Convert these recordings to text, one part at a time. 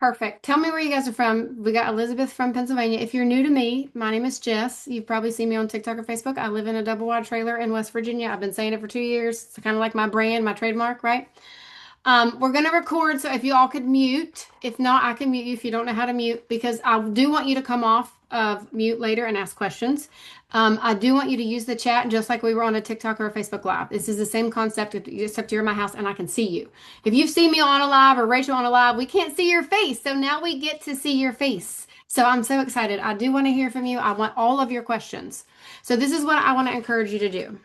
Perfect. Tell me where you guys are from. We got Elizabeth from Pennsylvania. If you're new to me, my name is Jess. You've probably seen me on TikTok or Facebook. I live in a double wide trailer in West Virginia. I've been saying it for 2 years. It's kind of like my brand, my trademark, right? We're going to record, so if you all could mute. If not, I can mute you if you don't know how to mute, because I do want you to come off of mute later and ask questions. I do want you to use the chat just like we were on a TikTok or a Facebook Live. This is the same concept, except you're in my house and I can see you. If you've seen me on a live or Rachel on a live, we can't see your face. So now we get to see your face. So I'm so excited. I do want to hear from you. I want all of your questions. So this is what I want to encourage you to do.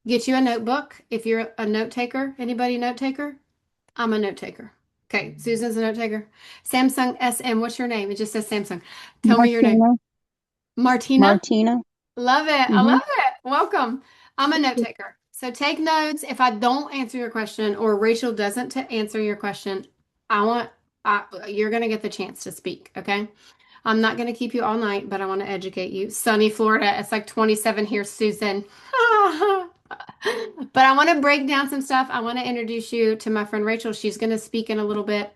Get you a notebook if you're a note taker. Anybody note taker? I'm a note taker. Okay, Susan's a note taker. Samsung SM, what's your name? It just says Samsung. Tell me your name. Martina. Martina? Martina. Love it. I Mm-hmm. love it. Welcome. I'm a note taker. So take notes. If I don't answer your question or Rachel doesn't to answer your question, I want you're going to get the chance to speak, okay? I'm not going to keep you all night, but I want to educate you. Sunny Florida. It's like 27 here, Susan. But I want to break down some stuff. I want to introduce you to my friend Rachel. She's going to speak in a little bit.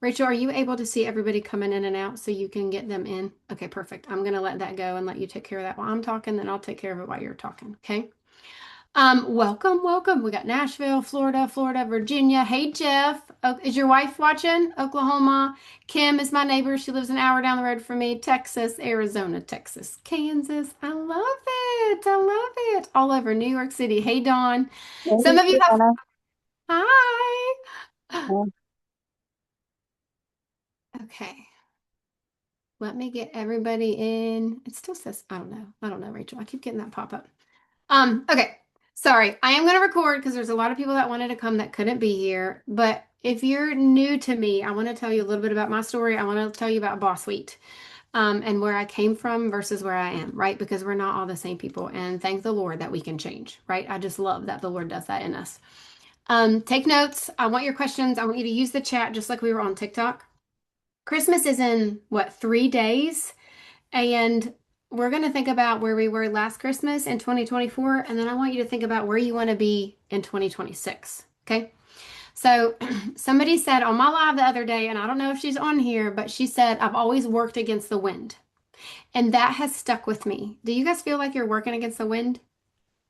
Rachel, are you able to see everybody coming in and out so you can get them in? Okay, perfect. I'm going to let that go and let you take care of that while I'm talking, then I'll take care of it while you're talking, okay? Welcome, welcome. We got Nashville, Florida, Virginia. Hey, Jeff. Is your wife watching? Oklahoma. Kim is my neighbor. She lives an hour down the road from me. Texas, Arizona, Texas, Kansas. I love it. I love it. All over New York City. Hey, Dawn. Some Hey, of you have, Anna. hi. Uh, Okay. Let me get everybody in. It still says, I don't know. I don't know, Rachel. I keep getting that pop up. Okay. Sorry. I am going to record because there's a lot of people that wanted to come that couldn't be here. But if you're new to me, I want to tell you a little bit about my story. I want to tell you about Boss Suite, and where I came from versus where I am, right? Because we're not all the same people. And thank the Lord that we can change, right? I just love that the Lord does that in us. Take notes. I want your questions. I want you to use the chat just like we were on TikTok. Christmas is in what, 3 days? And we're going to think about where we were last Christmas in 2024. And then I want you to think about where you want to be in 2026. Okay. So somebody said on my live the other day, and I don't know if she's on here, but she said, I've always worked against the wind. And that has stuck with me. Do you guys feel like you're working against the wind?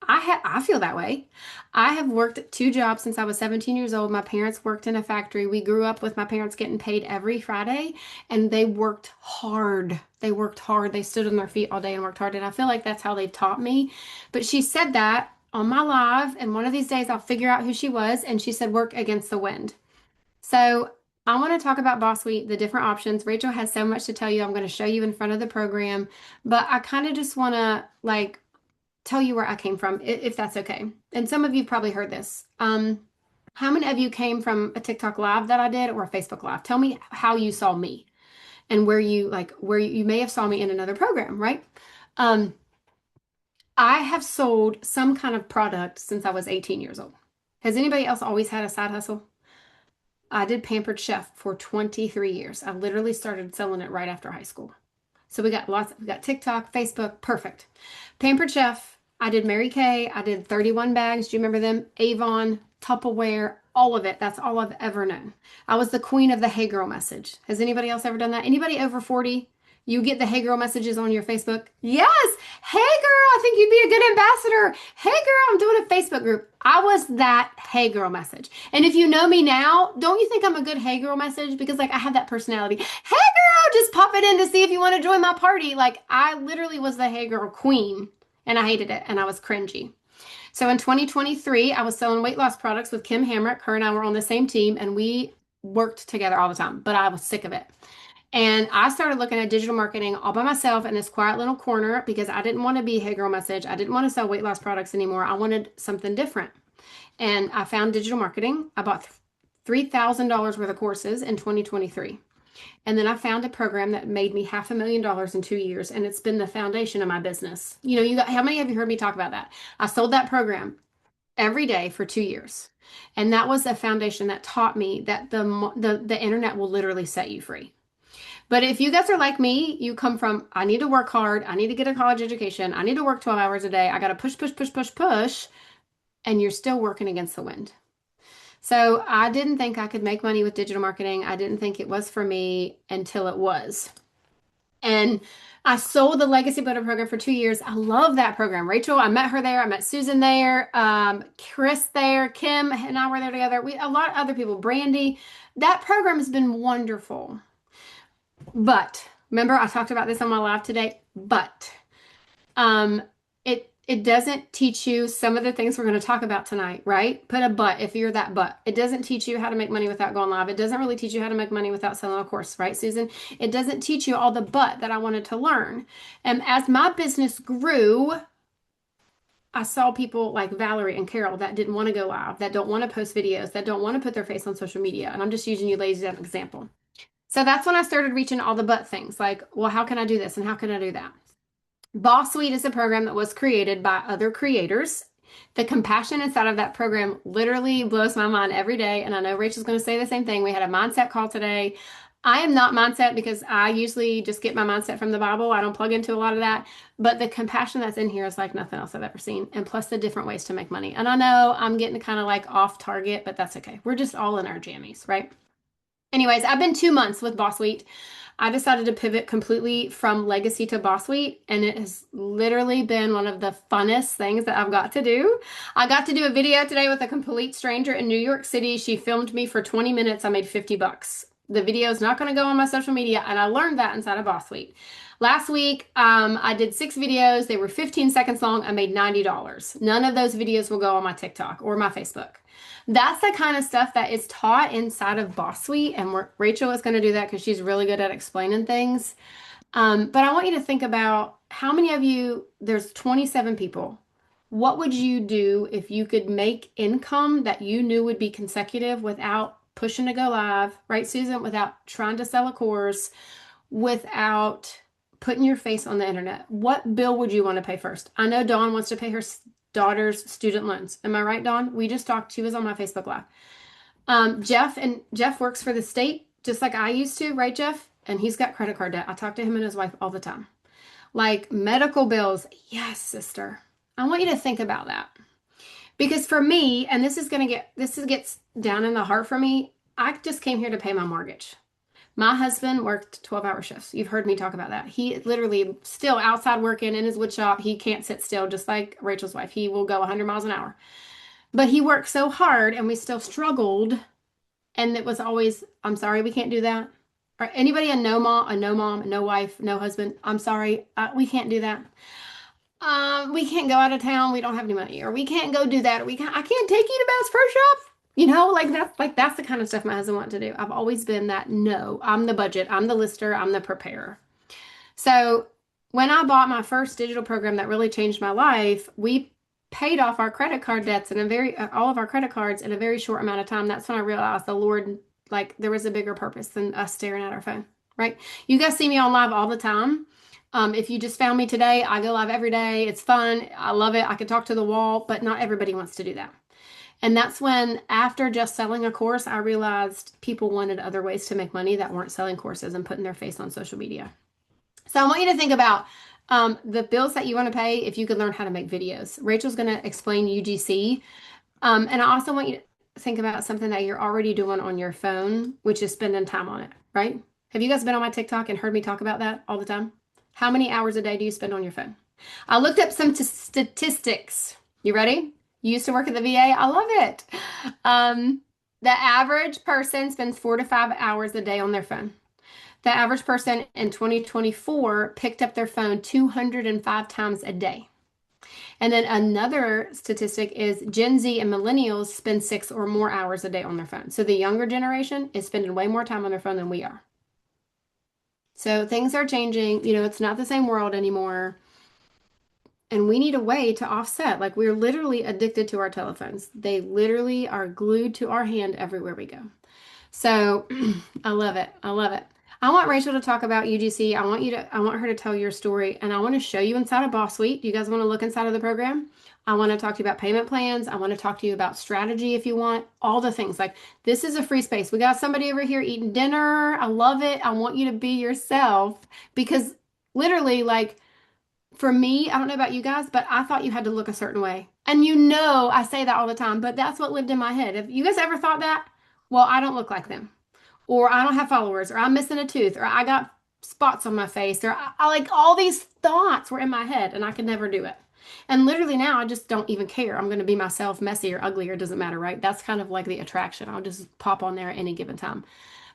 I feel that way. I have worked 2 jobs since I was 17 years old. My parents worked in a factory. We grew up with my parents getting paid every Friday, and they worked hard. They worked hard. They stood on their feet all day and worked hard. And I feel like that's how they've taught me. But she said that on my live, and one of these days I'll figure out who she was. And she said, work against the wind. So I want to talk about Boss Suite, the different options. Rachel has so much to tell you. I'm going to show you in front of the program, but I kind of just want to like tell you where I came from, if that's okay. And some of you probably heard this. How many of you came from a TikTok live that I did or a Facebook live? Tell me how you saw me and where you may have saw me in another program, right? Um, I have sold some kind of product since I was 18 years old. Has anybody else always had a side hustle? I did Pampered Chef for 23 years. I literally started selling it right after high school. So we got TikTok, Facebook, perfect. Pampered Chef, I did Mary Kay, I did 31 bags. Do you remember them? Avon, Tupperware, all of it. That's all I've ever known. I was the queen of the Hey Girl message. Has anybody else ever done that? Anybody over 40? You get the Hey Girl messages on your Facebook? Yes. Hey girl, I think you'd be a good ambassador. Hey girl, I'm doing a Facebook group. I was that Hey Girl message. And if you know me now, don't you think I'm a good Hey Girl message? Because like I have that personality. Hey girl, just pop it in to see if you want to join my party. Like I literally was the Hey Girl queen and I hated it and I was cringy. So in 2023, I was selling weight loss products with Kim Hamrick. Her and I were on the same team and we worked together all the time, but I was sick of it. And I started looking at digital marketing all by myself in this quiet little corner because I didn't want to be Hey Girl Message. I didn't want to sell weight loss products anymore. I wanted something different. And I found digital marketing. I bought $3,000 worth of courses in 2023. And then I found a program that made me $500,000 in 2 years. And it's been the foundation of my business. How many of you heard me talk about that? I sold that program every day for 2 years. And that was a foundation that taught me that the internet will literally set you free. But if you guys are like me, you come from, I need to work hard. I need to get a college education. I need to work 12 hours a day. I got to push, push, push, push, push. And you're still working against the wind. So I didn't think I could make money with digital marketing. I didn't think it was for me until it was. And I sold the Legacy Builder program for 2 years. I love that program. Rachel, I met her there. I met Susan there. Chris there. Kim and I were there together. A lot of other people. Brandy. That program has been wonderful. But remember, I talked about this on my live today. But um, it doesn't teach you some of the things we're going to talk about tonight, right? Put a but if you're that but. It doesn't teach you how to make money without going live. It doesn't really teach you how to make money without selling a course, right, Susan? It doesn't teach you all the but that I wanted to learn. And as my business grew, I saw people like Valerie and Carol that didn't want to go live, that don't want to post videos, that don't want to put their face on social media. And I'm just using you ladies as an example. So that's when I started reaching all the but things like, well, how can I do this and how can I do that? Boss Suite is a program that was created by other creators. The compassion inside of that program literally blows my mind every day. And I know Rachel's going to say the same thing. We had a mindset call today. I am not mindset because I usually just get my mindset from the Bible. I don't plug into a lot of that. But the compassion that's in here is like nothing else I've ever seen. And plus the different ways to make money. And I know I'm getting kind of like off target, but that's okay. We're just all in our jammies, right? Anyways, I've been 2 months with Boss Suite. I decided to pivot completely from Legacy to Boss Suite, and it has literally been one of the funnest things that I've got to do. I got to do a video today with a complete stranger in New York City. She filmed me for 20 minutes. I made $50. The video is not going to go on my social media, and I learned that inside of Boss Suite. Last week, I did 6 videos. They were 15 seconds long. I made $90. None of those videos will go on my TikTok or my Facebook. That's the kind of stuff that is taught inside of Boss Suite, and Rachel is going to do that because she's really good at explaining things. But I want you to think about how many of you, there's 27 people. What would you do if you could make income that you knew would be consecutive without pushing to go live, right, Susan? Without trying to sell a course, without putting your face on the internet? What bill would you want to pay first? I know Dawn wants to pay her daughter's student loans. Am I right, Dawn? We just talked. She was on my Facebook Live. Jeff works for the state, just like I used to, right, Jeff? And he's got credit card debt. I talk to him and his wife all the time. Like medical bills. Yes, sister. I want you to think about that. Because for me, and this gets down in the heart for me, I just came here to pay my mortgage. My husband worked 12-hour shifts. You've heard me talk about that. He literally still outside working in his wood shop. He can't sit still, just like Rachel's wife. He will go 100 miles an hour. But he worked so hard and we still struggled. And it was always, I'm sorry, we can't do that. Or anybody a no mom, no wife, no husband, I'm sorry, we can't do that. We can't go out of town. We don't have any money. Or we can't go do that. I can't take you to Bass Pro Shop. You know, that's the kind of stuff my husband wanted to do. I've always been that no, I'm the budget, I'm the lister, I'm the preparer. So when I bought my first digital program that really changed my life, we paid off our credit card debts in all of our credit cards in a very short amount of time. That's when I realized the Lord, like there was a bigger purpose than us staring at our phone, right? You guys see me on live all the time. If you just found me today, I go live every day. It's fun. I love it. I can talk to the wall, but not everybody wants to do that. And that's when, after just selling a course, I realized people wanted other ways to make money that weren't selling courses and putting their face on social media. So I want you to think about the bills that you want to pay if you could learn how to make videos. Rachel's going to explain UGC. And I also want you to think about something that you're already doing on your phone, which is spending time on it, right? Have you guys been on my TikTok and heard me talk about that all the time? How many hours a day do you spend on your phone? I looked up some statistics. You ready? You used to work at the VA. I love it. The average person spends 4 to 5 hours a day on their phone. The average person in 2024 picked up their phone 205 times a day. And then another statistic is Gen Z and millennials spend 6 or more hours a day on their phone. So the younger generation is spending way more time on their phone than we are. So things are changing. You know, it's not the same world anymore. And we need a way to offset. Like we're literally addicted to our telephones. They literally are glued to our hand everywhere we go. So I love it. I love it. I want Rachel to talk about UGC. I want her to tell your story, and I want to show you inside of Boss Suite. Do you guys want to look inside of the program? I want to talk to you about payment plans. I want to talk to you about strategy if you want, all the things. Like this is a free space. We got somebody over here eating dinner. I love it. I want you to be yourself because literally, like, for me, I don't know about you guys, but I thought you had to look a certain way. And you know, I say that all the time, but that's what lived in my head. If you guys ever thought that, well, I don't look like them, or I don't have followers, or I'm missing a tooth, or I got spots on my face, or I like all these thoughts were in my head and I could never do it. And literally now I just don't even care. I'm going to be myself, messy or ugly, or it doesn't matter, right? That's kind of like the attraction. I'll just pop on there at any given time.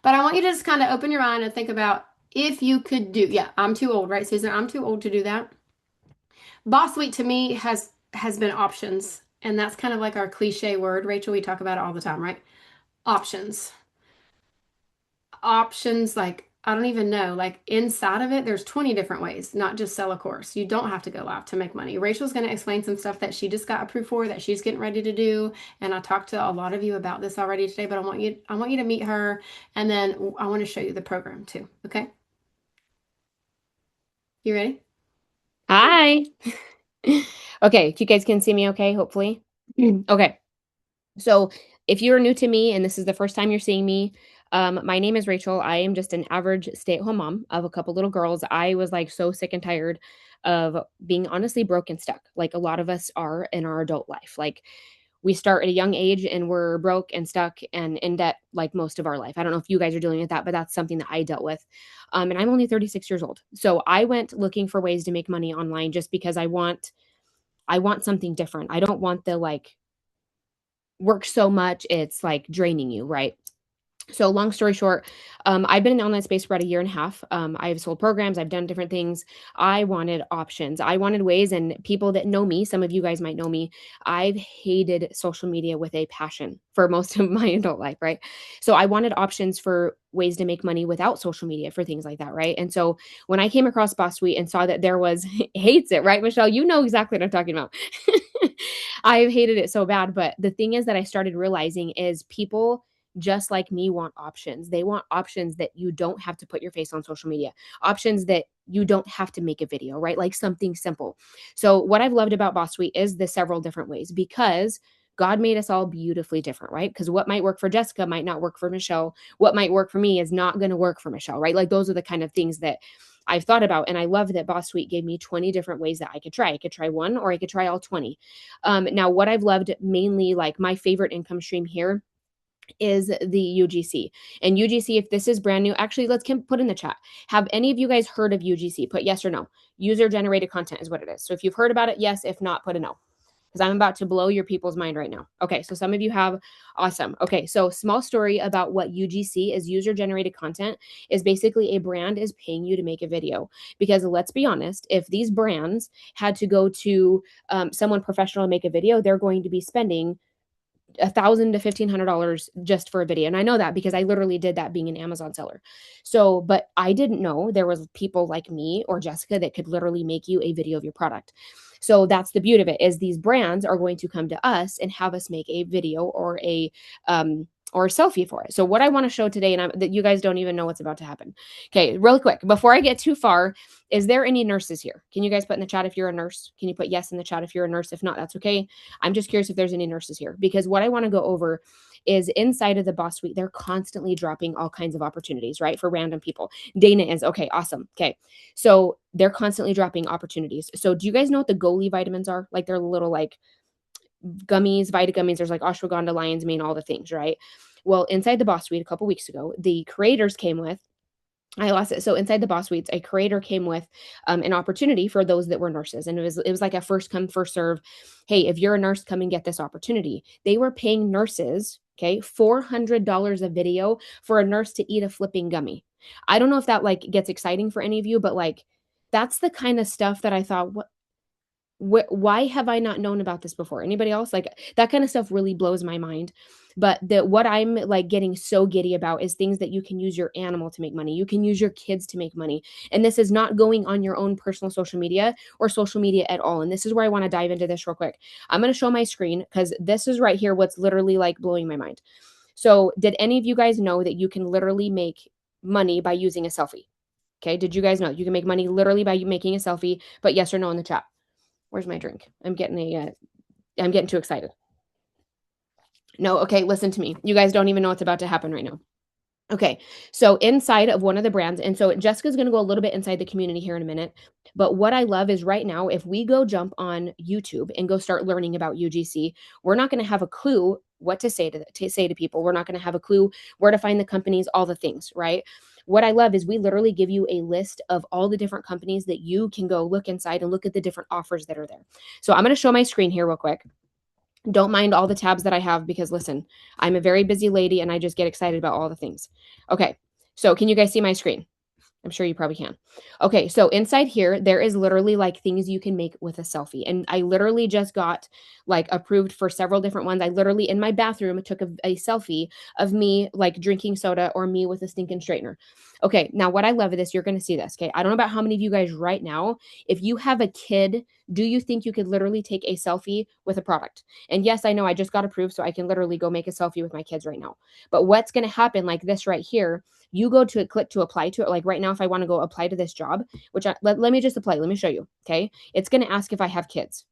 But I want you to just kind of open your mind and think about if you could do, yeah, I'm too old, right, Susan? I'm too old to do that. Boss Suite to me has been options, and that's kind of like our cliche word. Rachel, we talk about it all the time, right? Options. Options like I don't even know, like inside of it, there's 20 different ways, not just sell a course. You don't have to go live to make money. Rachel's going to explain some stuff that she just got approved for that she's getting ready to do. And I talked to a lot of you about this already today, but I want you to meet her and then I want to show you the program too. Okay? You ready? Hi. Okay, you guys can see me okay, hopefully. Okay. So, if you're new to me and this is the first time you're seeing me, my name is Rachel. I am just an average stay-at-home mom of a couple little girls. I was like so sick and tired of being honestly broke and stuck, like a lot of us are in our adult life. Like we start at a young age and we're broke and stuck and in debt like most of our life. I don't know if you guys are dealing with that, but that's something that I dealt with. And I'm only 36 years old. So I went looking for ways to make money online just because I want something different. I don't want the like work so much it's like draining you, right? So long story short, I've been in the online space for about a year and a half. I've sold programs, I've done different things. I wanted options. I wanted ways, and people that know me, some of you guys might know me, I've hated social media with a passion for most of my adult life, right? So I wanted options for ways to make money without social media for things like that, right? And so when I came across Boss Suite and saw that there was hates it, right, Michelle? You know exactly what I'm talking about. I hated it so bad. But the thing is that I started realizing is people just like me want options. They want options that you don't have to put your face on social media, options that you don't have to make a video, right? Like something simple. So, what I've loved about Boss Suite is the several different ways because God made us all beautifully different, right? Because what might work for Jessica might not work for Michelle. What might work for me is not going to work for Michelle, right? Like those are the kind of things that I've thought about. And I love that Boss Suite gave me 20 different ways that I could try. I could try one or I could try all 20. Now, what I've loved mainly, like my favorite income stream here is the UGC. And UGC, if this is brand new, actually, let's put in the chat. Have any of you guys heard of UGC? Put yes or no. User generated content is what it is. So if you've heard about it, yes. If not, put a no. Because I'm about to blow your people's mind right now. Okay, so some of you have. Awesome. Okay, so small story about what UGC is. User generated content is basically a brand is paying you to make a video. Because let's be honest, if these brands had to go to someone professional to make a video, they're going to be spending $1,000 to $1,500 just for a video. And I know that because I literally did that being an Amazon seller. So, but I didn't know there was people like me or Jessica that could literally make you a video of your product. So that's the beauty of it is these brands are going to come to us and have us make a video or a selfie for it. So what I want to show today, and that you guys don't even know what's about to happen. Okay, really quick, before I get too far, is there any nurses here? Can you guys put in the chat if you're a nurse? Can you put yes in the chat if you're a nurse? If not, that's okay. I'm just curious if there's any nurses here because what I want to go over is inside of the Boss Suite, they're constantly dropping all kinds of opportunities, right? For random people. Dana is okay, awesome. Okay. So they're constantly dropping opportunities. So do you guys know what the Goli vitamins are? Like they're little like gummies, Vita gummies. There's like ashwagandha, lion's mane, all the things, right? Well, inside the Boss Suite a couple weeks ago, the creators came with I lost it. So inside the Boss Suites, a creator came with an opportunity for those that were nurses, and it was like a first come first serve. Hey, if you're a nurse, come and get this opportunity. They were paying nurses, okay, $400 a video for a nurse to eat a flipping gummy. I don't know if that like gets exciting for any of you, but like that's the kind of stuff that I thought, why have I not known about this before? Anybody else? Like that kind of stuff really blows my mind. But what I'm like getting so giddy about is things that you can use your animal to make money. You can use your kids to make money. And this is not going on your own personal social media or social media at all. And this is where I want to dive into this real quick. I'm going to show my screen because this is right here what's literally like blowing my mind. So, did any of you guys know that you can literally make money by using a selfie? Okay, did you guys know you can make money literally by making a selfie? But yes or no in the chat. Where's my drink? I'm getting too excited. No, okay, listen to me. You guys don't even know what's about to happen right now. Okay, so inside of one of the brands, and so Jessica's going to go a little bit inside the community here in a minute. But what I love is right now, if we go jump on YouTube and go start learning about UGC, we're not going to have a clue what to say to people. We're not going to have a clue where to find the companies, all the things, right? What I love is we literally give you a list of all the different companies that you can go look inside and look at the different offers that are there. So I'm going to show my screen here real quick. Don't mind all the tabs that I have because listen, I'm a very busy lady and I just get excited about all the things. Okay, so can you guys see my screen? I'm sure you probably can. Okay, so inside here, there is literally like things you can make with a selfie. And I literally just got like approved for several different ones. I literally in my bathroom took a selfie of me like drinking soda or me with a stinking straightener. Okay, now what I love of this, you're going to see this. Okay, I don't know about how many of you guys right now, if you have a kid, do you think you could literally take a selfie with a product? And yes, I know I just got approved, so I can literally go make a selfie with my kids right now. But what's going to happen like this right here, you go to click to apply to it. Like right now, if I want to go apply to this job, which let me just apply, let me show you. Okay. It's going to ask if I have kids.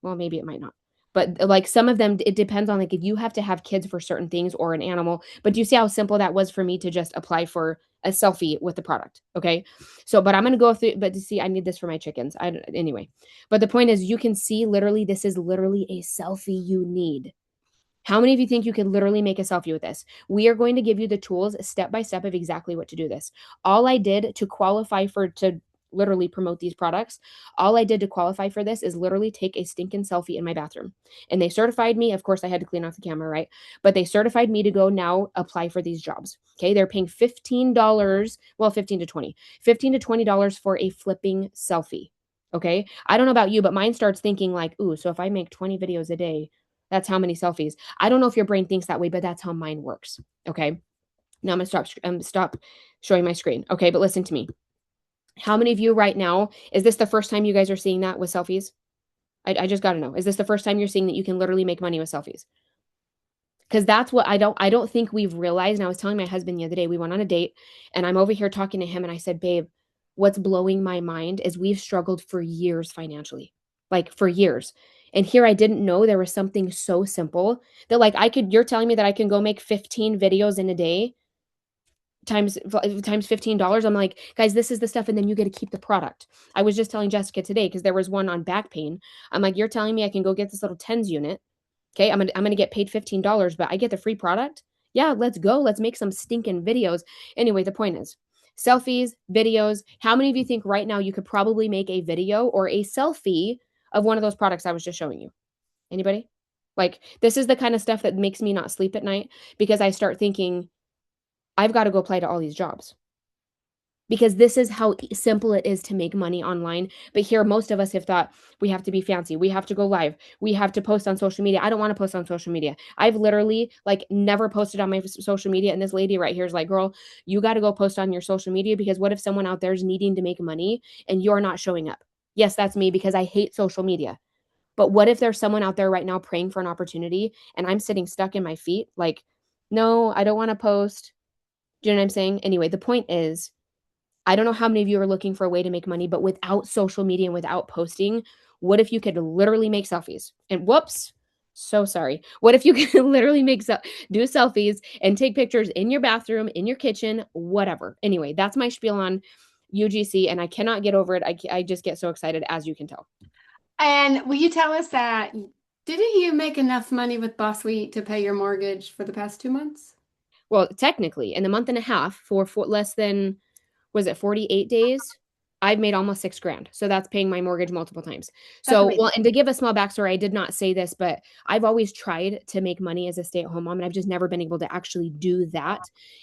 Well, maybe it might not. But like some of them, it depends on like if you have to have kids for certain things or an animal. But do you see how simple that was for me to just apply for a selfie with the product? Okay. So, but I'm going to go through, but to see, I need this for my chickens. Anyway, but the point is, you can see literally, this is literally a selfie you need. How many of you think you can literally make a selfie with this? We are going to give you the tools step by step of exactly what to do this. All I did to qualify for to literally promote these products, all I did to qualify for this is literally take a stinking selfie in my bathroom. And they certified me. Of course, I had to clean off the camera, right? But they certified me to go now apply for these jobs. Okay. They're paying $15, well, 15 to 20, $15 to $20 for a flipping selfie. Okay. I don't know about you, but mine starts thinking like, ooh, so if I make 20 videos a day, that's how many selfies. I don't know if your brain thinks that way, but that's how mine works. Okay. Now I'm gonna stop showing my screen. Okay, but listen to me. How many of you right now, is this the first time you guys are seeing that with selfies? I just gotta know. Is this the first time you're seeing that you can literally make money with selfies? Because that's what I don't think we've realized. And I was telling my husband the other day, we went on a date and I'm over here talking to him and I said, babe, what's blowing my mind is we've struggled for years financially, like for years. And here I didn't know there was something so simple that like you're telling me that I can go make 15 videos in a day times $15. I'm like, guys, this is the stuff. And then you get to keep the product. I was just telling Jessica today, because there was one on back pain. I'm like, you're telling me I can go get this little TENS unit. Okay, I'm gonna get paid $15, but I get the free product. Yeah, let's go. Let's make some stinking videos. Anyway, the point is, selfies, videos. How many of you think right now you could probably make a video or a selfie of one of those products I was just showing you? Anybody? Like, this is the kind of stuff that makes me not sleep at night because I start thinking, I've got to go apply to all these jobs because this is how simple it is to make money online. But here, most of us have thought we have to be fancy. We have to go live. We have to post on social media. I don't want to post on social media. I've literally like never posted on my social media. And this lady right here is like, girl, you got to go post on your social media because what if someone out there is needing to make money and you're not showing up? Yes, that's me because I hate social media. But what if there's someone out there right now praying for an opportunity and I'm sitting stuck in my feet? Like, no, I don't want to post. Do you know what I'm saying? Anyway, the point is, I don't know how many of you are looking for a way to make money, but without social media and without posting, what if you could literally make selfies? And whoops, so sorry. What if you could literally do selfies and take pictures in your bathroom, in your kitchen, whatever. Anyway, that's my spiel on UGC, and I cannot get over it. I just get so excited, as you can tell. And will you tell us that didn't you make enough money with Boss Wheat to pay your mortgage for the past 2 months? Well, technically, in the month and a half for less than, was it 48 days? I've made almost 6 grand. So that's paying my mortgage multiple times. That's So, amazing. well, and to give a small backstory, I did not say this, but I've always tried to make money as a stay-at-home mom, and I've just never been able to actually do that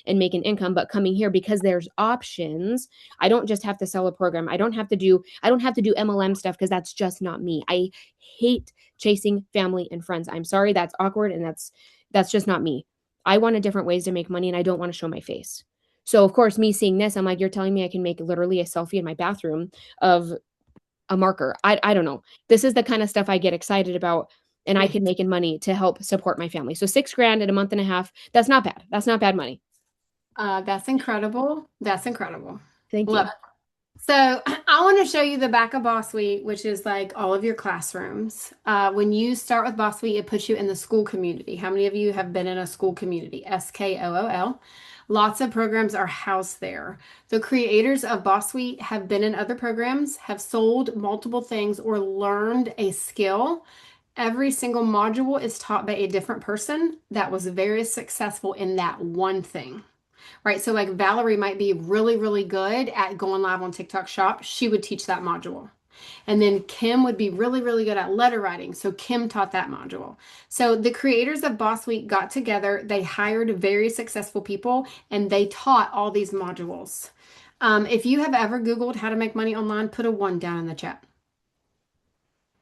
and make an income. But coming here, because there's options, I don't just have to sell a program. I don't have to do MLM stuff because that's just not me. I hate chasing family and friends. I'm sorry, that's awkward and that's just not me. I wanted different ways to make money and I don't want to show my face. So of course, me seeing this, I'm like, you're telling me I can make literally a selfie in my bathroom of a marker. I don't know. This is the kind of stuff I get excited about, and I Yeah. can make in money to help support my family. So 6 grand in a month and a half, that's not bad. That's not bad money. That's incredible. That's incredible. Thank Love you. it. So I want to show you the back of Boss Suite, which is like all of your classrooms. When you start with Boss Suite, it puts you in the school community. How many of you have been in a school community? SKOOL. Lots of programs are housed there. The creators of Boss Suite have been in other programs, have sold multiple things, or learned a skill. Every single module is taught by a different person that was very successful in that one thing. Right. So like Valerie might be really, really good at going live on TikTok Shop. She would teach that module. And then Kim would be really, really good at letter writing. So Kim taught that module. So the creators of Boss Week got together, they hired very successful people, and they taught all these modules. If you have ever Googled how to make money online, put a one down in the chat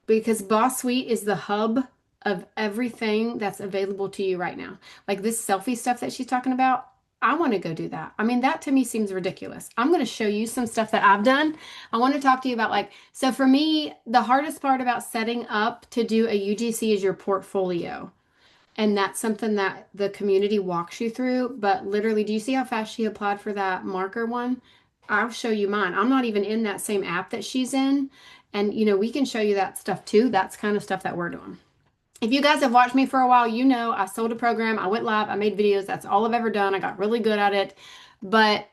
because Boss Suite is the hub of everything that's available to you right now. Like this selfie stuff that she's talking about, I want to go do that. I mean, that to me seems ridiculous. I'm going to show you some stuff that I've done. I want to talk to you about like, so for me, the hardest part about setting up to do a UGC is your portfolio. And that's something that the community walks you through. But literally, do you see how fast she applied for that marker one? I'll show you mine. I'm not even in that same app that she's in. And, we can show you that stuff too. That's kind of stuff that we're doing. If you guys have watched me for a while, you know I sold a program, I went live, I made videos. That's all I've ever done. I got really good at it. But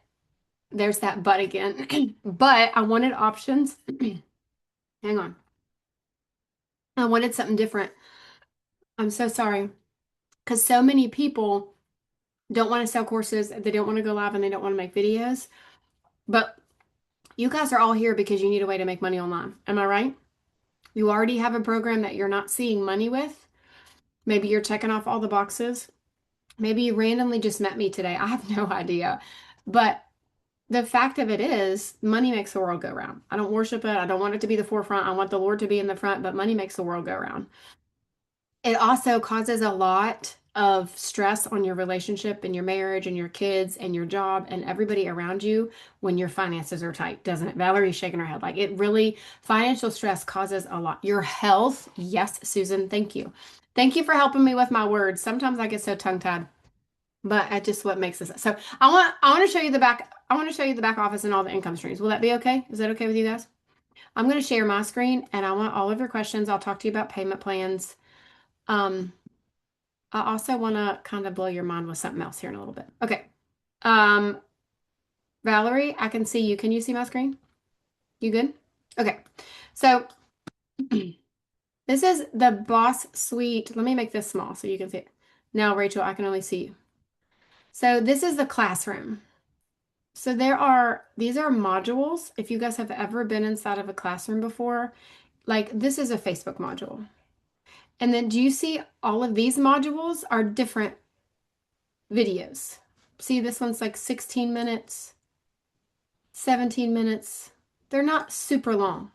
there's that but again. But I wanted options. Hang on. I wanted something different. I'm so sorry. Because so many people don't want to sell courses, they don't want to go live, and they don't want to make videos. But you guys are all here because you need a way to make money online. Am I right? You already have a program that you're not seeing money with. Maybe you're checking off all the boxes. Maybe you randomly just met me today. I have no idea. But the fact of it is, money makes the world go round. I don't worship it. I don't want it to be the forefront. I want the Lord to be in the front, but money makes the world go round. It also causes a lot of stress on your relationship and your marriage and your kids and your job and everybody around you when your finances are tight, doesn't it? Valerie's shaking her head. Like it really, financial stress causes a lot. Your health, yes, Susan, thank you. Thank you for helping me with my words. Sometimes I get so tongue-tied, but that's just what makes this. So I want to show you the back. I want to show you the back office and all the income streams. Will that be okay? Is that okay with you guys? I'm going to share my screen and I want all of your questions. I'll talk to you about payment plans. Um, I also want to kind of blow your mind with something else here in a little bit. Okay. Um, Valerie, I can see you. Can you see my screen? You good? Okay. So this is the Boss Suite. Let me make this small so you can see it. Now, Rachel, I can only see you. So this is the classroom. So these are modules. If you guys have ever been inside of a classroom before, like this is a Facebook module. And then do you see all of these modules are different videos? See, this one's like 16 minutes, 17 minutes. They're not super long.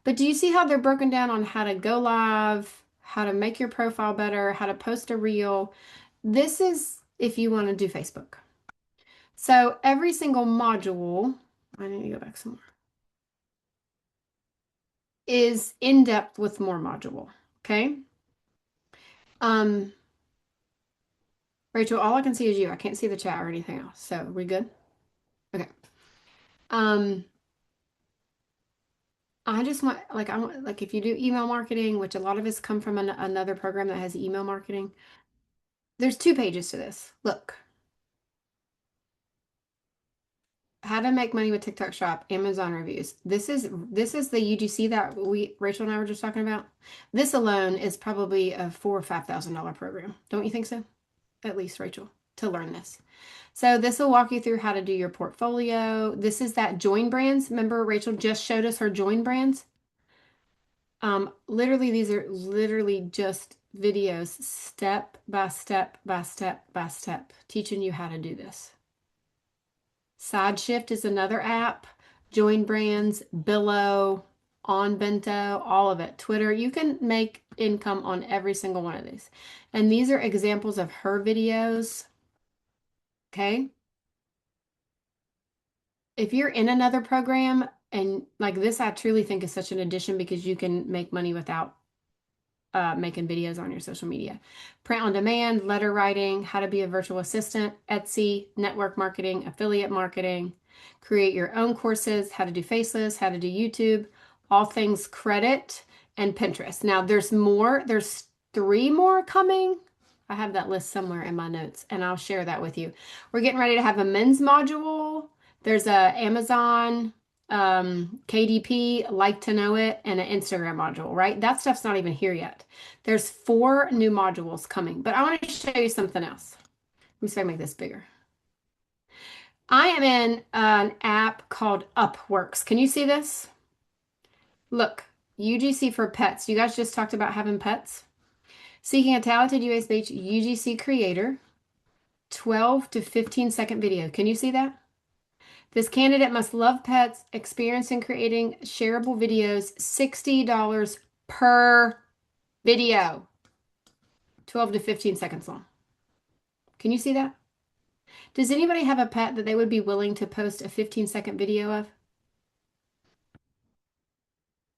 But do you see how they're broken down on how to go live, how to make your profile better, how to post a reel? This is if you want to do Facebook. So every single module, I need to go back some more, is in depth with more module. Okay. Um, Rachel, all I can see is you. I can't see the chat or anything else. So are we good? Okay. Um, I want like if you do email marketing, which a lot of us come from another program that has email marketing. There's 2 pages to this. Look. How to make money with TikTok Shop, Amazon reviews. This is the UGC that Rachel and I were just talking about. This alone is probably a $4,000 or $5,000 program. Don't you think so? At least, Rachel, to learn this. So this will walk you through how to do your portfolio. This is that Join Brands. Remember, Rachel just showed us her Join Brands. Literally, these are literally just videos, step by step by step by step, teaching you how to do this. SideShift is another app. Join Brands, Billo, OnBento, all of it. Twitter, you can make income on every single one of these. And these are examples of her videos. Okay. If you're in another program and like this, I truly think is such an addition because you can make money without making videos on your social media. Print on demand, letter writing, how to be a virtual assistant, Etsy, network marketing, affiliate marketing. create your own courses, how to do Faceless, how to do YouTube, all things credit, and Pinterest. Now there's more, there's three more coming. I have that list somewhere in my notes and I'll share that with you. We're getting ready to have a men's module. There's a Amazon KDP, like to know it, and an Instagram module, right? That stuff's not even here yet. There's 4 new modules coming, but I want to show you something else. Let me see if I can make this bigger. I am in an app called Upworks. Can you see this? Look, UGC for pets. You guys just talked about having pets. Seeking a talented US-based UGC creator, 12 to 15-second video. Can you see that? This candidate must love pets, experience in creating shareable videos, $60 per video, 12 to 15 seconds long. Can you see that? Does anybody have a pet that they would be willing to post a 15-second video of?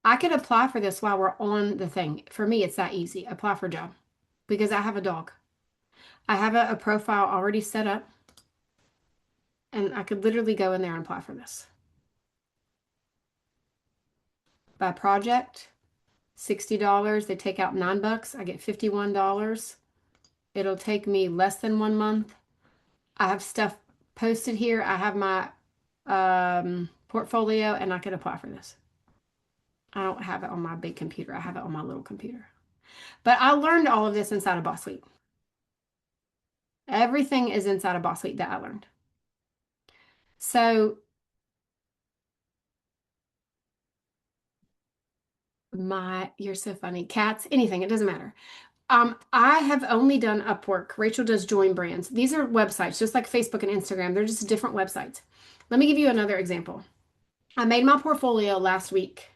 I could apply for this while we're on the thing. For me, it's that easy. Apply for a job because I have a dog. I have a profile already set up and I could literally go in there and apply for this. By project, $60. They take out $9. I get $51. It'll take me less than 1 month. I have stuff posted here. I have my portfolio and I could apply for this. I don't have it on my big computer. I have it on my little computer. But I learned all of this inside of Boss Suite. Everything is inside of Boss Suite that I learned. So you're so funny. Cats, anything, it doesn't matter. I have only done Upwork. Rachel does Join Brands. These are websites, just like Facebook and Instagram. They're just different websites. Let me give you another example. I made my portfolio last week.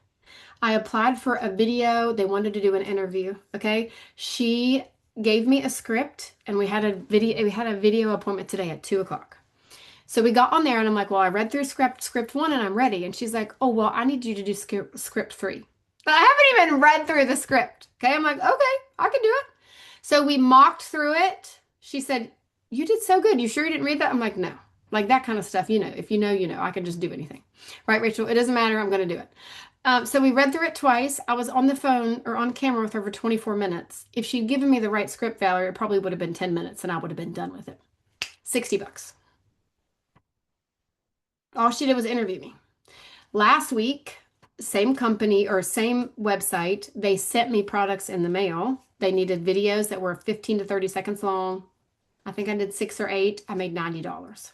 I applied for a video. They wanted to do an interview. Okay. She gave me a script and we had a video appointment today at 2:00. So we got on there and I'm like, well, I read through script 1 and I'm ready. And she's like, oh, well, I need you to do script 3. But I haven't even read through the script. Okay. I'm like, okay, I can do it. So we mocked through it. She said, you did so good. You sure you didn't read that? I'm like, no. Like that kind of stuff, you know. If you know, you know. I can just do anything. Right, Rachel? It doesn't matter. I'm going to do it. So we read through it twice. I was on the phone or on camera with her for 24 minutes. If she'd given me the right script, Valerie, it probably would have been 10 minutes and I would have been done with it. $60. All she did was interview me. Last week, same company or same website, they sent me products in the mail. They needed videos that were 15 to 30 seconds long. I think I did 6 or 8. I made $90.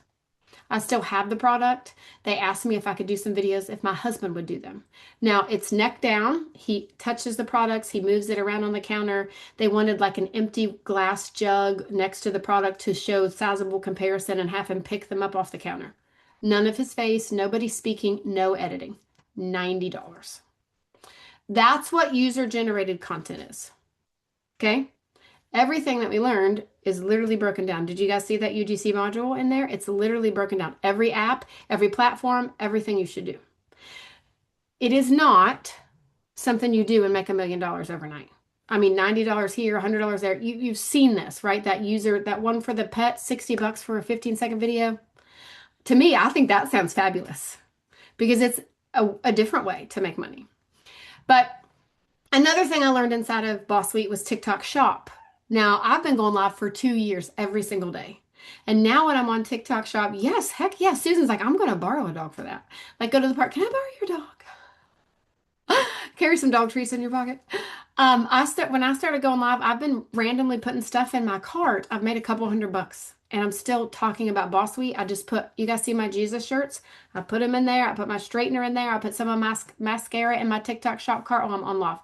I still have the product. They asked me if I could do some videos if my husband would do them. Now it's neck down. He touches the products. He moves it around on the counter. They wanted like an empty glass jug next to the product to show sizable comparison and have him pick them up off the counter. None of his face, nobody speaking, no editing. $90. That's what user-generated content is. Okay? Everything that we learned is literally broken down. Did you guys see that UGC module in there? It's literally broken down. Every app, every platform, everything you should do. It is not something you do and make $1 million overnight. I mean, $90 here, $100 there. You've seen this, right? That one for the pet, $60 for a 15-second video. To me, I think that sounds fabulous because it's a different way to make money. But another thing I learned inside of Boss Suite was TikTok Shop. Now, I've been going live for 2 years every single day. And now when I'm on TikTok Shop, yes, heck yes, Susan's like, I'm going to borrow a dog for that. Like, go to the park. Can I borrow your dog? Carry some dog treats in your pocket. When I started going live, I've been randomly putting stuff in my cart. I've made a couple $100. And I'm still talking about Boss Suite. I just put, you guys see my Jesus shirts? I put them in there. I put my straightener in there. I put some of my mascara in my TikTok Shop cart while I'm on live.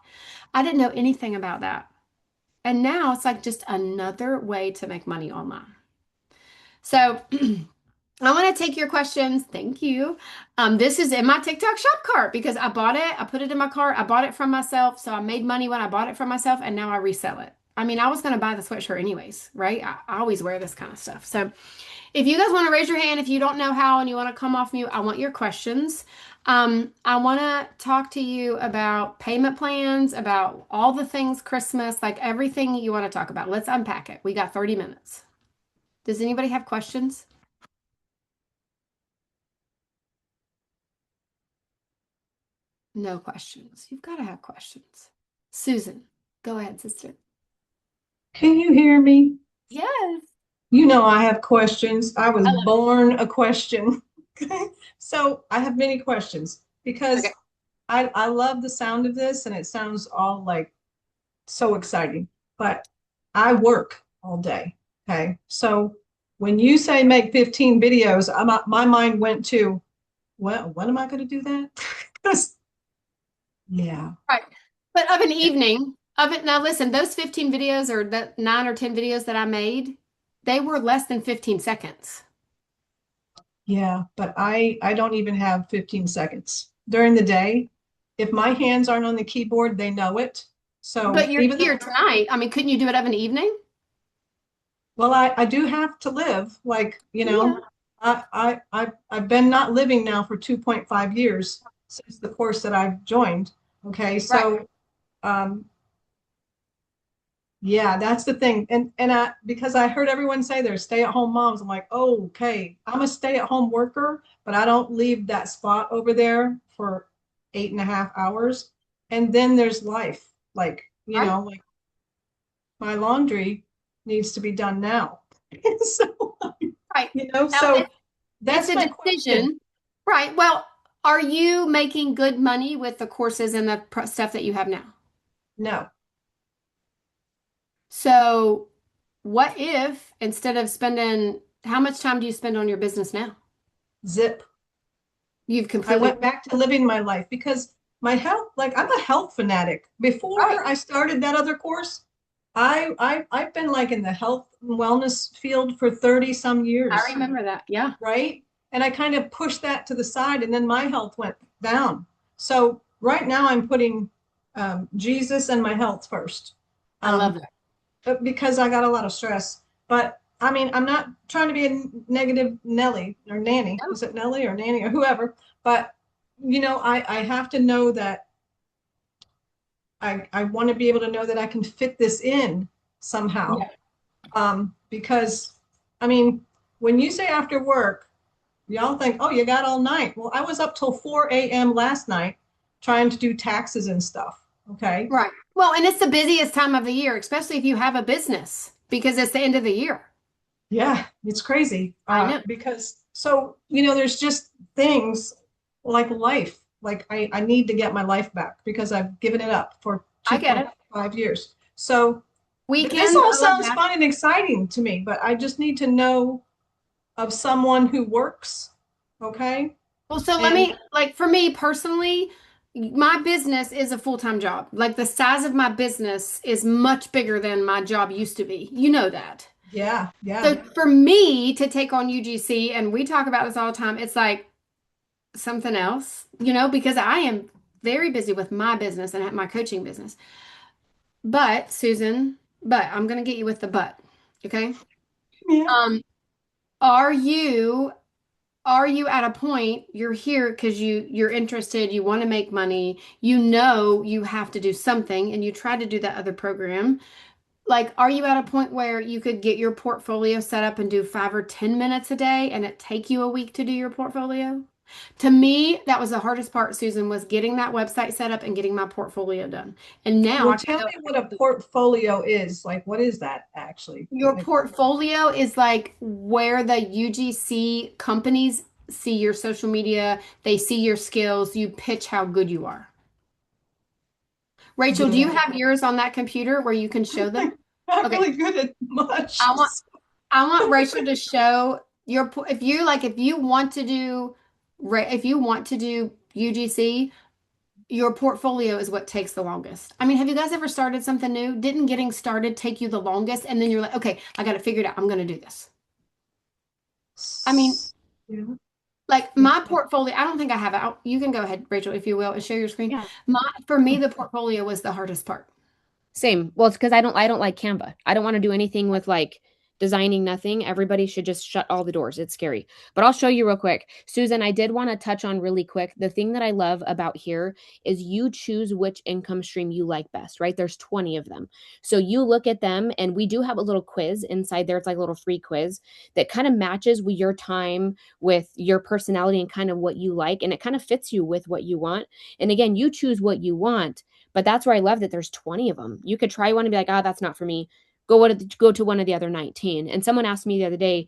I didn't know anything about that. And now it's like just another way to make money online. So I want to take your questions. Thank you. This is in my TikTok Shop cart because I bought it. I put it in my cart. I bought it from myself. So I made money when I bought it from myself and now I resell it. I mean, I was going to buy the sweatshirt anyways, right? I always wear this kind of stuff. So if you guys want to raise your hand, if you don't know how and you want to come off mute, I want your questions. I want to talk to you about payment plans, about all the things Christmas, like everything you want to talk about. Let's unpack it. We got 30 minutes. Does anybody have questions? No questions. You've got to have questions. Susan, go ahead, sister. Can you hear me? Yes. You know I have questions. I was I love born a question. Okay. So I have many questions it. Okay. because I love the sound of this and it sounds all like so exciting. But I work all day. Okay. So when you say make 15 videos, my mind went to, well, when am I going to do that? Because yeah. Right. But of an evening, of it now listen, those 15 videos or the 9 or 10 videos that I made, they were less than 15 seconds. Yeah, but I don't even have 15 seconds during the day. If my hands aren't on the keyboard, they know it. But So you're even though, here tonight. I mean, couldn't you do it of an evening? well, I do have to live, like, Yeah. I've been not living now for 2.5 years since the course that I've joined. Okay, Right. so um yeah, that's the thing. And I because I heard everyone say they're stay-at-home moms. I'm like, oh, okay, I'm a stay-at-home worker, but I don't leave that spot over there for 8.5 hours. And then there's life. Like, Right. like my laundry needs to be done now. So, Right. Now so it's that's a my question. decision. Right. Well, are you making good money with the courses and the stuff that you have now? No, So, what if instead of spending, how much time do you spend on your business now? zip. You've I completely, went back to living my life because my health, like I'm a health fanatic. right. Before I started that other course, I've been like in the health and wellness field for 30 some I years, remember that. Yeah. right? And I kind of pushed that to the side and then my health went down. So right now I'm putting Jesus and my health first. I love Um, that. because I got a lot of stress. But I mean, I'm not trying to be a negative Nelly or nanny. No, Is it Nelly or nanny or whoever? But I have to know that I want to be able to know that I can fit this in somehow. yeah. Because I mean, when you say after work, y'all think, oh, you got all night. Well, I was up till 4 a.m. last night trying to do taxes and stuff. Okay. Right. Well, and it's the busiest time of the year, especially if you have a business because it's the end of the year. Yeah, it's crazy. I know. Because so, there's just things like life. Like I need to get my life back because I've given it up for I get it. 2.5 years. So this Weekends, all I love sounds that. fun and exciting to me, but I just need to know of someone who works, okay? Well, so let And me, like, for me personally, my business is a full-time job. Like, the size of my business is much bigger than my job used to be. You know that. yeah, yeah. So for me to take on UGC, and we talk about this all the time, it's like something else, because I am very busy with my business and my coaching business. But Susan, I'm gonna get you with the but. Okay. Yeah. Um, are you are you at a point you're here because you're interested, you want to make money, you have to do something, and you try to do that other program? Like, are you at a point where you could get your portfolio set up and do 5 or 10 minutes a day and it take you a week to do your portfolio? To me, that was the hardest part, Susan, was getting that website set up and getting my portfolio done. And now Well, I can tell me what a portfolio is. Like, what is that actually? Your Like, portfolio is like where the UGC companies see your social media, they see your skills, you pitch how good you are. Rachel, do you yeah. have yours on that computer where you can show them? Not Okay. really good at much. I want I want Rachel to show if you want to do if you want to do UGC, your portfolio is what takes the longest. I mean, have you guys ever started something new? Didn't getting started take you the longest? And then you're like, okay, I got to figure it out. I'm going to do this. I mean, Yeah. like Yeah. my portfolio, I don't think I have it. You can go ahead, Rachel, if you will, and share your screen. Yeah. For me, the portfolio was the hardest part. Same. Well, it's because I don't like Canva. I don't want to do anything with like designing nothing. Everybody should just shut all the doors. It's scary. But I'll show you real quick. Susan, I did want to touch on really quick. The thing that I love about here is you choose which income stream you like best, right? There's 20 of them. So you look at them, and we do have a little quiz inside there. It's like a little free quiz that kind of matches with your time, with your personality, and kind of what you like. And it kind of fits you with what you want. And again, you choose what you want. But that's where I love that there's 20 of them. You could try one and be like, oh, that's not for me. Go to one of the other 19. And someone asked me the other day,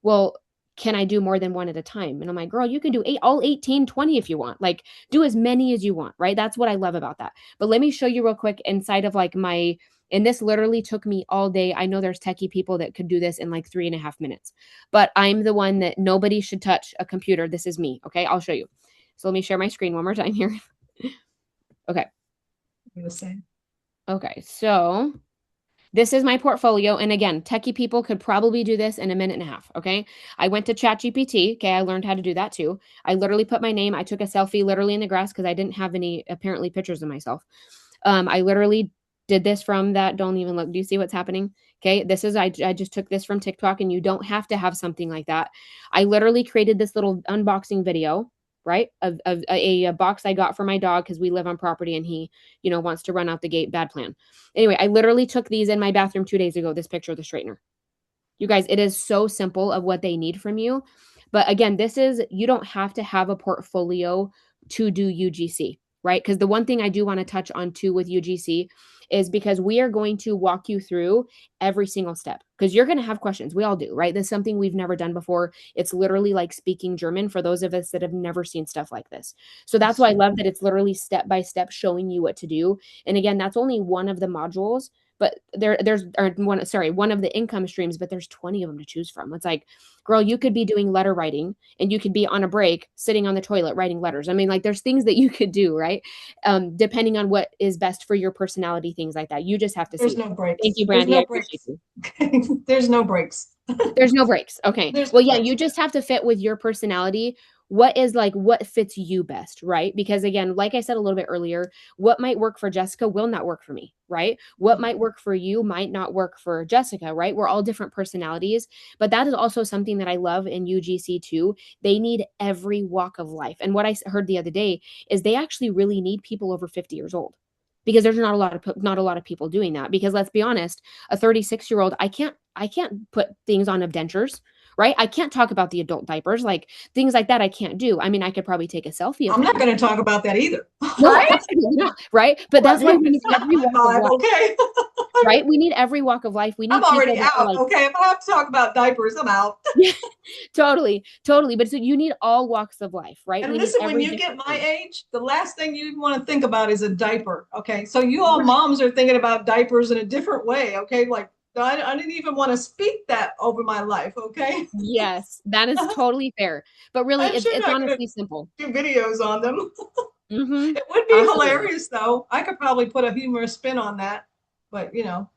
well, can I do more than one at a time? And I'm like, girl, you can do all 18, 20 if you want. Like, do as many as you want, right? That's what I love about that. But let me show you real quick inside of like and this literally took me all day. I know there's techie people that could do this in like 3.5 minutes, but I'm the one that nobody should touch a computer. This is me. Okay. I'll show you. So let me share my screen one more time here. Okay. The same. Okay. So this is my portfolio. And again, techie people could probably do this in a minute and a half. Okay. I went to ChatGPT. Okay. I learned how to do that too. I literally put my name. I took a selfie literally in the grass because I didn't have any apparently pictures of myself. I literally did this from that. Don't even look. Do you see what's happening? Okay. I just took this from TikTok, and you don't have to have something like that. I literally created this little unboxing video, right? Of a box I got for my dog because we live on property and he, wants to run out the gate. Bad plan. Anyway, I literally took these in my bathroom 2 days ago, this picture of the straightener. You guys, it is so simple of what they need from you. But again, you don't have to have a portfolio to do UGC, right? Because the one thing I do want to touch on too with UGC is because we are going to walk you through every single step because you're going to have questions. We all do, right? This is something we've never done before. It's literally like speaking German for those of us that have never seen stuff like this. So that's why I love that it's literally step by step showing you what to do. And again, that's only one of the modules, but one of the income streams, but there's 20 of them to choose from. It's like, girl, you could be doing letter writing and you could be on a break sitting on the toilet writing letters. I mean, like there's things that you could do, right? Depending on what is best for your personality, things like that. You just have to see. There's no breaks. Thank you, Brandy. I appreciate you. Okay. There's no breaks. There's no breaks. Okay. Well, yeah, you just have to fit with your personality. What fits you best, right? Because again, like I said a little bit earlier, what might work for Jessica will not work for me, right? What might work for you might not work for Jessica, right? We're all different personalities, but that is also something that I love in UGC too. They need every walk of life. And what I heard the other day is they actually really need people over 50 years old. Because there's not a lot of people doing that. Because let's be honest, a 36-year-old, I can't put things on of dentures, right? I can't talk about the adult diapers, like things like that. I can't do. I mean, I could probably take a selfie. I'm not going to talk about that either. No, absolutely not. Right. But that's why we need every walk of life. Okay. Right. We need every walk of life. We need I'm already out. Okay. If I have to talk about diapers, I'm out. Yeah, totally. But so you need all walks of life, right? And listen, when you get my age, the last thing you want to think about is a diaper. Okay. So you all moms are thinking about diapers in a different way. Okay. Like, I didn't even want to speak that over my life. Okay. Yes, that is totally fair. But really, it's honestly simple. Do videos on them. Mm-hmm. It would be hilarious, though. I could probably put a humorous spin on that, but 100%.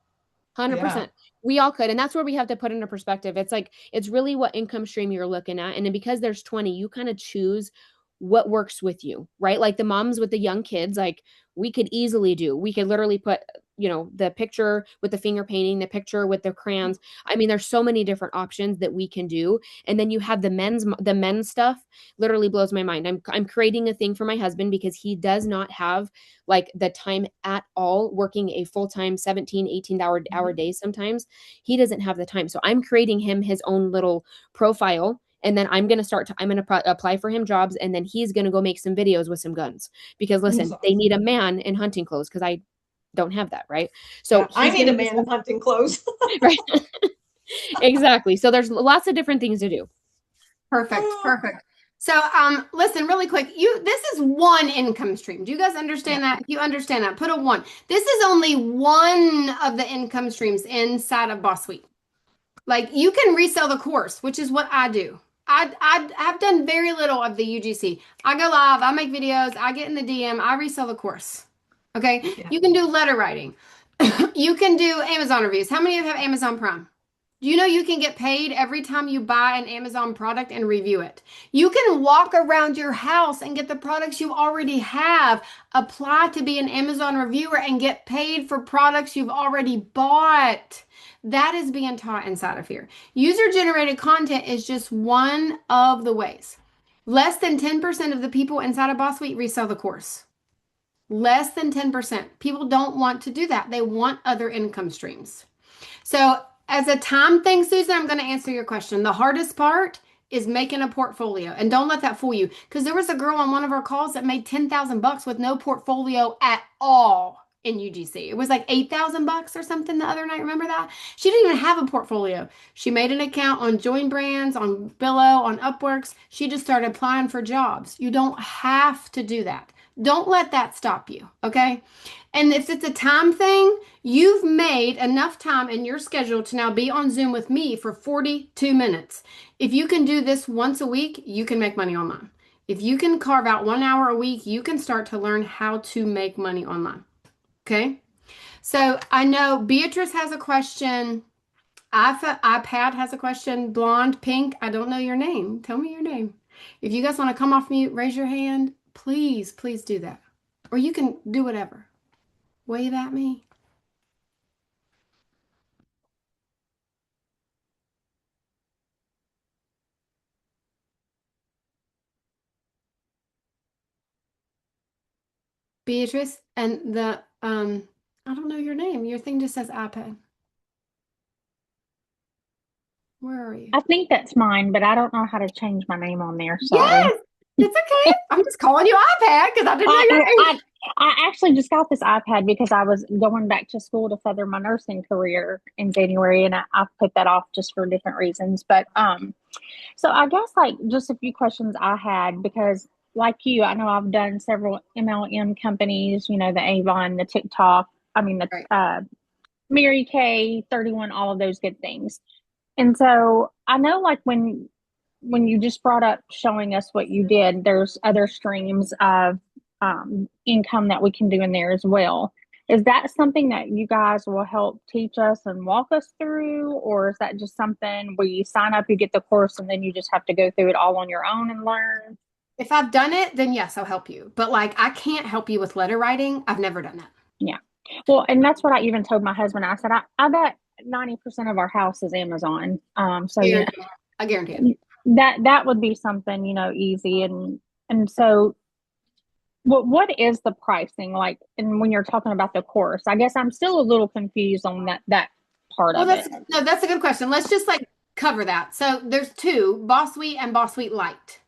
Yeah. We all could. And that's where we have to put into perspective. It's like, it's really what income stream you're looking at. And then because there's 20, you kind of choose what works with you, right? Like the moms with the young kids, like we could literally put, the picture with the finger painting, the picture with the crayons. I mean, there's so many different options that we can do. And then you have the men's stuff literally blows my mind. I'm creating a thing for my husband because he does not have like the time at all working a full-time 17, 18-hour days. Sometimes he doesn't have the time. So I'm creating him his own little profile. And then I'm going to apply for him jobs. And then he's going to go make some videos with some guns because listen, they need a man in hunting clothes because I don't have that. Right. So I need a man in hunting clothes. Right. Exactly. So there's lots of different things to do. Perfect. So, listen really quick, this is one income stream. Do you guys understand that? If you understand that, put a 1. This is only one of the income streams inside of Boss Suite. Like you can resell the course, which is what I do. I've done very little of the UGC. I go live, I make videos, I get in the DM, I resell the course. Okay. Yeah. You can do letter writing. You can do Amazon reviews. How many of you have Amazon Prime? Do you know you can get paid every time you buy an Amazon product and review it? You can walk around your house and get the products you already have, apply to be an Amazon reviewer, and get paid for products you've already bought. That is being taught inside of here. User generated content is just one of the ways. Less than 10% of the people inside of Boss Suite resell the course. Less than 10%. People don't want to do that. They want other income streams. So, as a time thing, Susan, I'm going to answer your question. The hardest part is making a portfolio. And don't let that fool you, because there was a girl on one of our calls that made 10,000 bucks with no portfolio at all in UGC. It was like 8,000 bucks or something the other night. Remember that? She didn't even have a portfolio. She made an account on Join Brands, on Billo, on Upworks. She just started applying for jobs. You don't have to do that. Don't let that stop you, okay? And if it's a time thing, you've made enough time in your schedule to now be on Zoom with me for 42 minutes. If you can do this once a week, you can make money online. If you can carve out 1 hour a week, you can start to learn how to make money online. Okay? So I know Beatrice has a question. iPad has a question. Blonde, pink, I don't know your name. Tell me your name. If you guys want to come off mute, raise your hand. Please, please do that. Or you can do whatever. Wave at me. Beatrice, and I don't know your name. Your thing just says iPad. Where are you? I think that's mine, but I don't know how to change my name on there. Sorry. Yes, it's okay. I'm just calling you iPad because I didn't know I, your name. I actually just got this iPad because I was going back to school to further my nursing career in January, and I put that off just for different reasons. But so I guess like just a few questions I had because like you, I know I've done several MLM companies, you know, the Avon, the TikTok, I mean the Right. Mary Kay, 31, all of those good things. And so I know like when you just brought up showing us what you did, there's other streams of income that we can do in there as well. Is that something that you guys will help teach us and walk us through, or is that just something where you sign up, you get the course, and then you just have to go through it all on your own and learn? If I've done it, then yes, I'll help you. But like, I can't help you with letter writing. I've never done that. Yeah. Well, and that's what I even told my husband. I said, I bet 90% of our house is Amazon. So you Guarantee it. I guarantee it. know, that would be something, you know, easy. And so what is the pricing like? And when you're talking about the course, I guess I'm still a little confused on that part Well, of it. that's a good question. Let's just like cover that. So there's two, Boss Suite and Boss Suite Lite.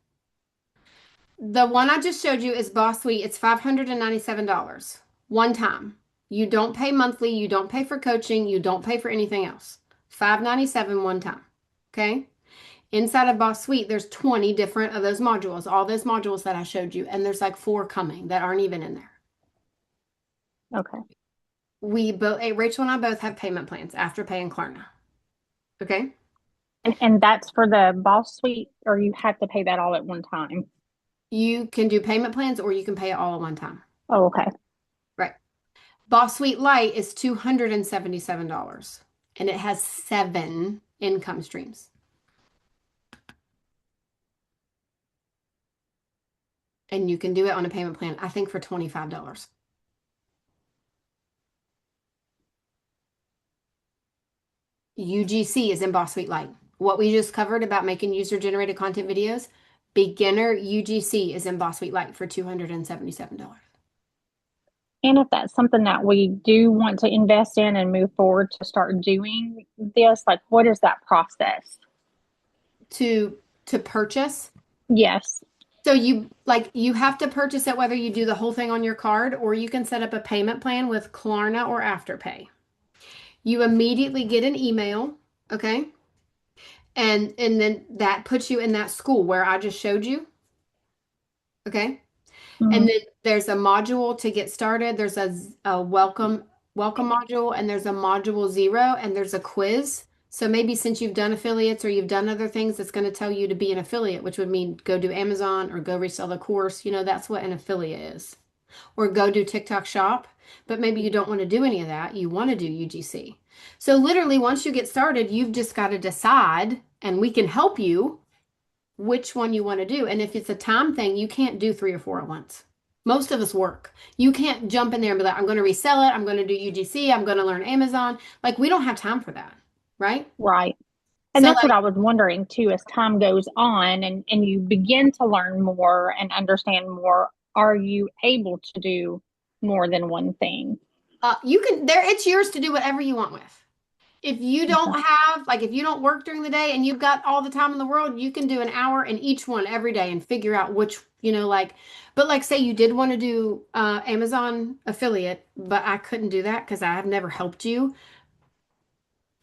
The one I just showed you is Boss Suite. It's $597 one time. You don't pay monthly, you don't pay for coaching, you don't pay for anything else. $597 one time. Okay? Inside of Boss Suite, there's 20 different of those modules, all those modules that I showed you, and there's like 4 coming that aren't even in there. Okay. We both, Rachel and I both have payment plans, Afterpay and Klarna. Okay? And that's for the Boss Suite, or you have to pay that all at one time? You can do payment plans or you can pay it all at one time. Oh, okay. Right. Boss Suite Lite is $277 and it has 7 income streams. And you can do it on a payment plan, I think for $25. UGC is in Boss Suite Lite. What we just covered about making user-generated content videos, beginner UGC is in Boss Suite Lite for $277. And if that's something that we do want to invest in and move forward to start doing this, like what is that process? To purchase. Yes. So you have to purchase it whether you do the whole thing on your card or you can set up a payment plan with Klarna or Afterpay. You immediately get an email, okay? And then that puts you in that school where I just showed you. Okay? Mhm. And then there's a module to get started. There's a welcome module and there's a module 0 and there's a quiz. So maybe since you've done affiliates or you've done other things, it's going to tell you to be an affiliate, which would mean go do Amazon or go resell the course. You know, that's what an affiliate is. Or go do TikTok Shop. but maybe you don't want to do any of that. You want to do UGC. So literally, once you get started, you've just got to decide, and we can help you which one you want to do. And if it's a time thing, you can't do 3 or 4 at once. Most of us work. You can't jump in there and be like, I'm going to resell it. I'm going to do UGC. I'm going to learn Amazon. Like, we don't have time for that, right? Right. And So that's what like, I was wondering too, as time goes on and you begin to learn more and understand more, are you able to do more than one thing? you can there. It's yours to do whatever you want with. If you don't Okay. have, like, if you don't work during the day and you've got all the time in the world, you can do an hour in each one every day and figure out which, like, but like, say you did want to do Amazon affiliate, but I couldn't do that because I have never helped you.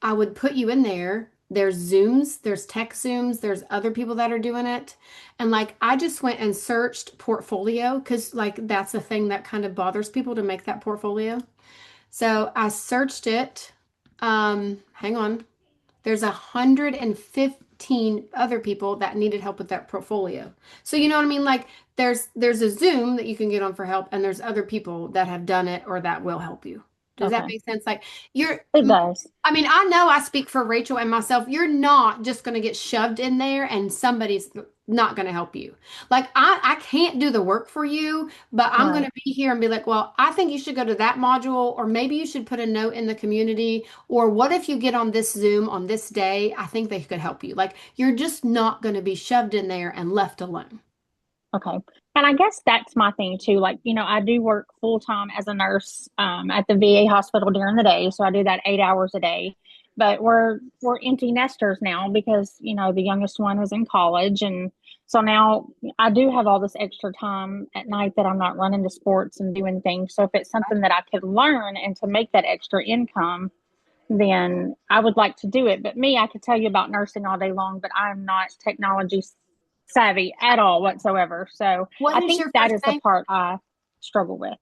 I would put you in there. There's Zooms, there's tech Zooms, there's other people that are doing it. And like, I just went and searched portfolio because, like, that's the thing that kind of bothers people to make that portfolio. So I searched it. Hang on. There's 115 other people that needed help with that portfolio. So you know what I mean? Like, there's a Zoom that you can get on for help, and there's other people that have done it or that will help you. Does that Okay. make sense? Like, you're It does. I mean, I know I speak for Rachel and myself. You're not just going to get shoved in there and somebody's not going to help you. Like, I can't do the work for you, but I'm going Right. to be here and be like, well, I think you should go to that module, or maybe you should put a note in the community, or what if you get on this Zoom on this day? I think they could help you. Like, you're just not going to be shoved in there and left alone. Okay. And I guess that's my thing too. Like, I do work full time as a nurse at the VA hospital during the day. So I do that 8 hours a day. But we're empty nesters now because, the youngest one is in college. And so now I do have all this extra time at night that I'm not running to sports and doing things. So if it's something that I could learn and to make that extra income, then I would like to do it. But me, I could tell you about nursing all day long, but I'm not technology savvy at all whatsoever. So What I is think your that first is the name? part I struggle with.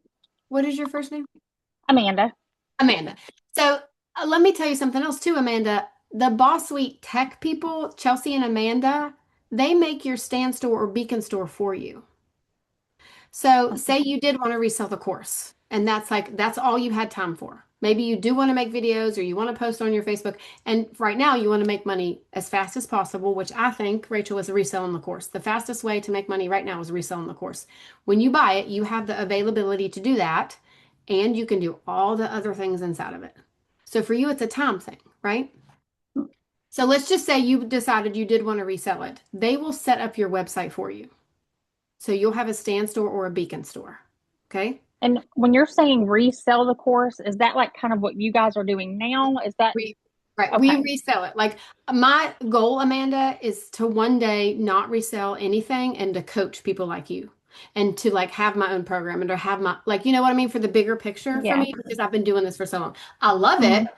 What is your first name? Amanda. Amanda. So let me tell you something else too, Amanda. The Boss Suite tech people, Chelsea and Amanda, they make your stand store or beacon store for you. So say you did want to resell the course, and that's all you had time for. Maybe you do want to make videos or you want to post on your Facebook. And right now you want to make money as fast as possible, which I think, Rachel, is reselling the course. The fastest way to make money right now is reselling the course. When you buy it, you have the availability to do that, and you can do all the other things inside of it. So for you, it's a time thing, right? So let's just say you decided you did want to resell it. They will set up your website for you. So you'll have a stand store or a beacon store. Okay. And when you're saying resell the course, is that like kind of what you guys are doing now? Is that We, right. We okay? resell it. Like, my goal, Amanda, is to one day not resell anything and to coach people like you and to like have my own program and to have my, like, you know what I mean? For the bigger picture for Yeah. me, because I've been doing this for so long. I love it. Mhm.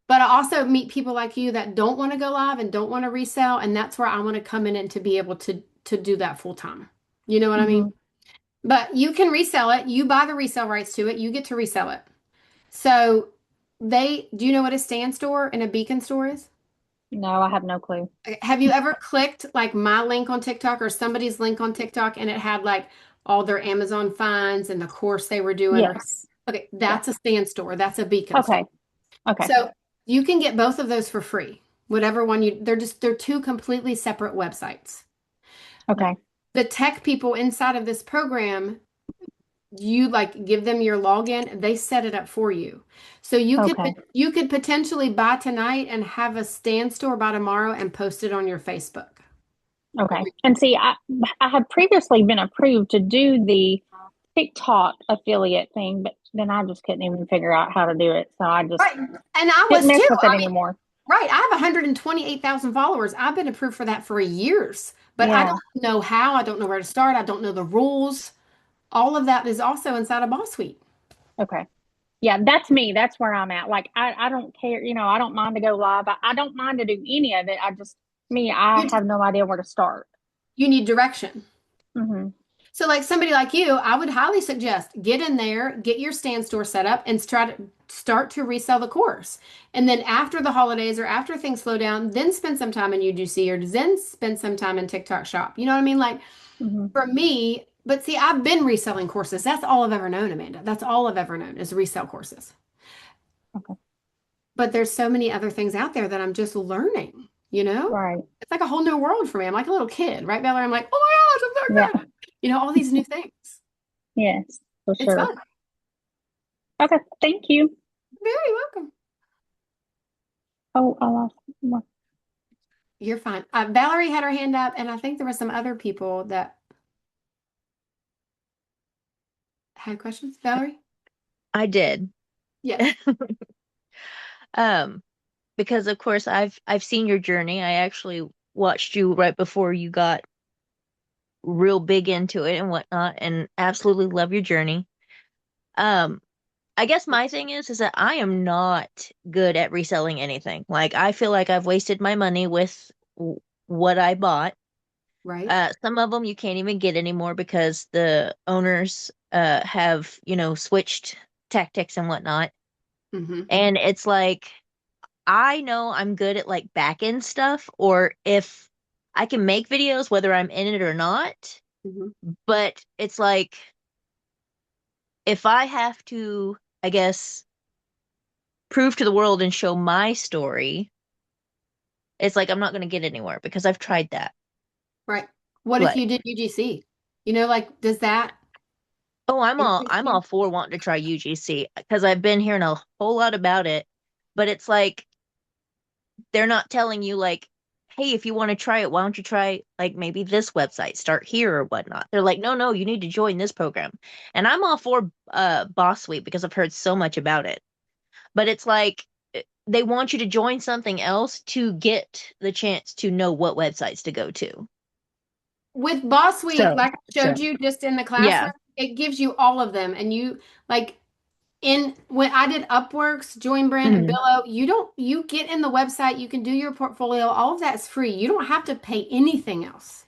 But I also meet people like you that don't want to go live and don't want to resell. And that's where I want to come in and to be able to do that full time. You know what I mean? Mhm. But you can resell it. You buy the resale rights to it. You get to resell it. So do you know what a stand store and a beacon store is? No, I have no clue. Okay, have you ever clicked like my link on TikTok or somebody's link on TikTok and it had like all their Amazon finds and the course they were doing? Or Yes. okay, Yeah. that's a stand store. That's a beacon store. Okay. Okay. So you can get both of those for free. Whatever one they're two completely separate websites. Okay. The tech people inside of this program, you like give them your login, they set it up for you. So Okay. you could potentially buy tonight and have a stand store by tomorrow and post it on your Facebook. Okay. And see, I had previously been approved to do the TikTok affiliate thing, but then I just couldn't even figure out how to do it. So I just Right. And I didn't was mess too. with it anymore. Right. I have 128,000 followers. I've been approved for that for years, but I Yeah. don't know how. I don't know where to start. I don't know the rules. All of that is also inside of Boss Suite. Okay. Yeah, that's me. That's where I'm at. Like I don't care, I don't mind to go live. I don't mind to do any of it. I You, have no idea where to start. you need direction. Hmm. So, like somebody like you, I would highly suggest get in there, get your stand store set up, and try to start to resell the course. And then after the holidays or after things slow down, then spend some time in UGC or then spend some time in TikTok Shop. You know what I mean? Like Hmm. for me, But see, I've been reselling courses. That's all I've ever known, Amanda. That's all I've ever known is resell courses. Okay. But there's so many other things out there that I'm just learning, you know? Right. It's like a whole new world for me. I'm like a little kid, right, Valerie? I'm like, oh my gosh, I'm so Yeah. excited. You know, all these new things. Yes, for It's sure. fun. Okay. Thank you. Very welcome. Oh, I lost one. You're fine. Valerie had her hand up, and I think there were some other people that had questions. Valerie? I did. Yes. Because of course I've seen your journey. I actually watched you right before you got real big into it and whatnot, and absolutely love your journey. Um, I guess my thing is that I am not good at reselling anything. Like I feel like I've wasted my money with what I bought. Right. Some of them you can't even get anymore because the owners have, switched tactics and whatnot. Mm-hmm. And it's like I know I'm good at like back end stuff, or if I can make videos, whether I'm in it or not. Mm-hmm. But it's like if I have to, I guess, prove to the world and show my story, it's like I'm not going to get anywhere because I've tried that. Right. What if Like, you did UGC? You know, like, does that oh, interest I'm you? all for wanting to try UGC because I've been hearing a whole lot about it, but it's like they're not telling you like, hey, if you want to try it, why don't you try like maybe this website, start here or whatnot. They're like, no, you need to join this program. And I'm all for Boss Suite because I've heard so much about it. But it's like they want you to join something else to get the chance to know what websites to go to. With Boss Suite, So, like I showed you just in the yeah. classroom, it gives you all of them. And you like in when I did Upworks, Join Brand, and Mhm. Billo, you get in the website, you can do your portfolio, all of that's free. You don't have to pay anything else.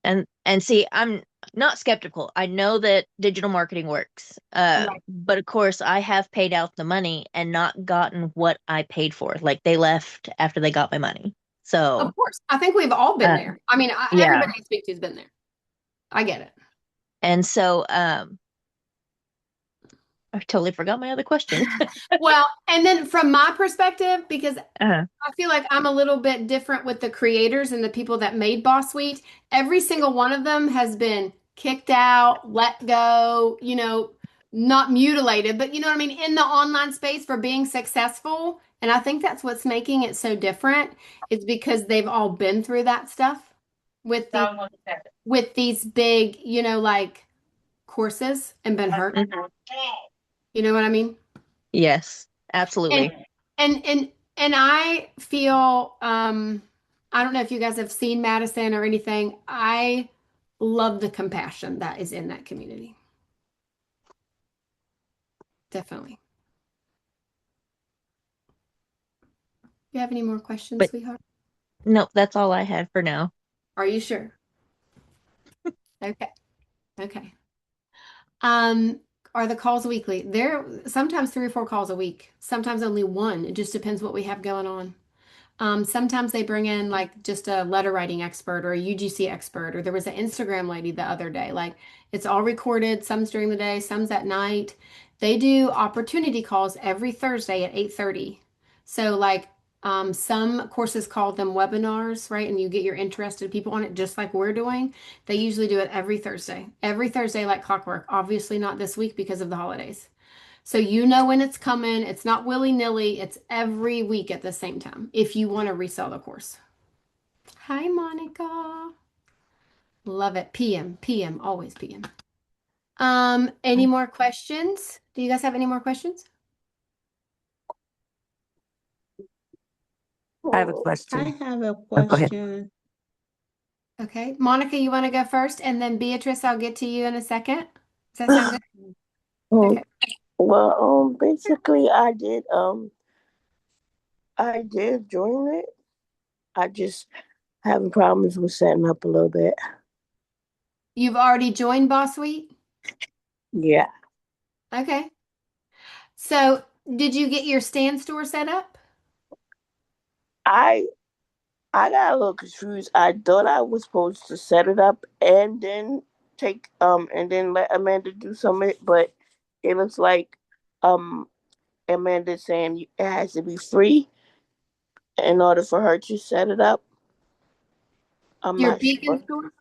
And see, I'm not skeptical. I know that digital marketing works. Right. But of course, I have paid out the money and not gotten what I paid for. Like they left after they got my money. Of So, course. I think we've all been uh, there. I mean, yeah. everybody I speak to has been there. I get it. And so, I totally forgot my other question. Well, and then from my perspective, because Uh, I feel like I'm a little bit different with the creators and the people that made Boss Suite. Every single one of them has been kicked out, let go, not mutilated, but you know what I mean, in the online space for being successful. And I think that's what's making it so different is because they've all been through that stuff with these big, like courses and been hurt. mhm. You know what I mean? Yes, And absolutely. and I feel I don't know if you guys have seen Madison or anything. I love the compassion that is in that community. Definitely. You have any more questions, But sweetheart? no, that's all I had for now. Are you sure? Okay. Okay. Um, are the calls weekly? There sometimes 3 or 4 calls a week, sometimes only one. It just depends what we have going on. Sometimes they bring in like just a letter writing expert or a UGC expert, or there was an Instagram lady the other day. Like it's all recorded, some's during the day, some's at night. They do opportunity calls every Thursday at 8:30. So like some courses call them webinars, right? And you get your interested people on it just like we're doing. They usually do it every Thursday. Every Thursday like clockwork. Obviously not this week because of the holidays. So you know when it's coming. It's not willy-nilly. It's every week at the same time if you want to resell the course. Hi, Monica. Love it. PM, always PM. Any more questions? Do you guys have any more questions? I have a I question. have a Oh, go ahead. question. Okay. Monica, you want to go first? And then Beatrice, I'll get to you in a second. Does that sound good? Okay. Well, basically, I did join it. I just having problems with setting up a little bit. You've already joined Boss Suite? Yeah, Okay. So did you get your stand store set up? I I got a little confused. I thought I was supposed to set it up and then and then let Amanda do some of it, but it looks like um Amanda's saying it has to be free in order for her to set it up. I'm Your not Beacon sure. store?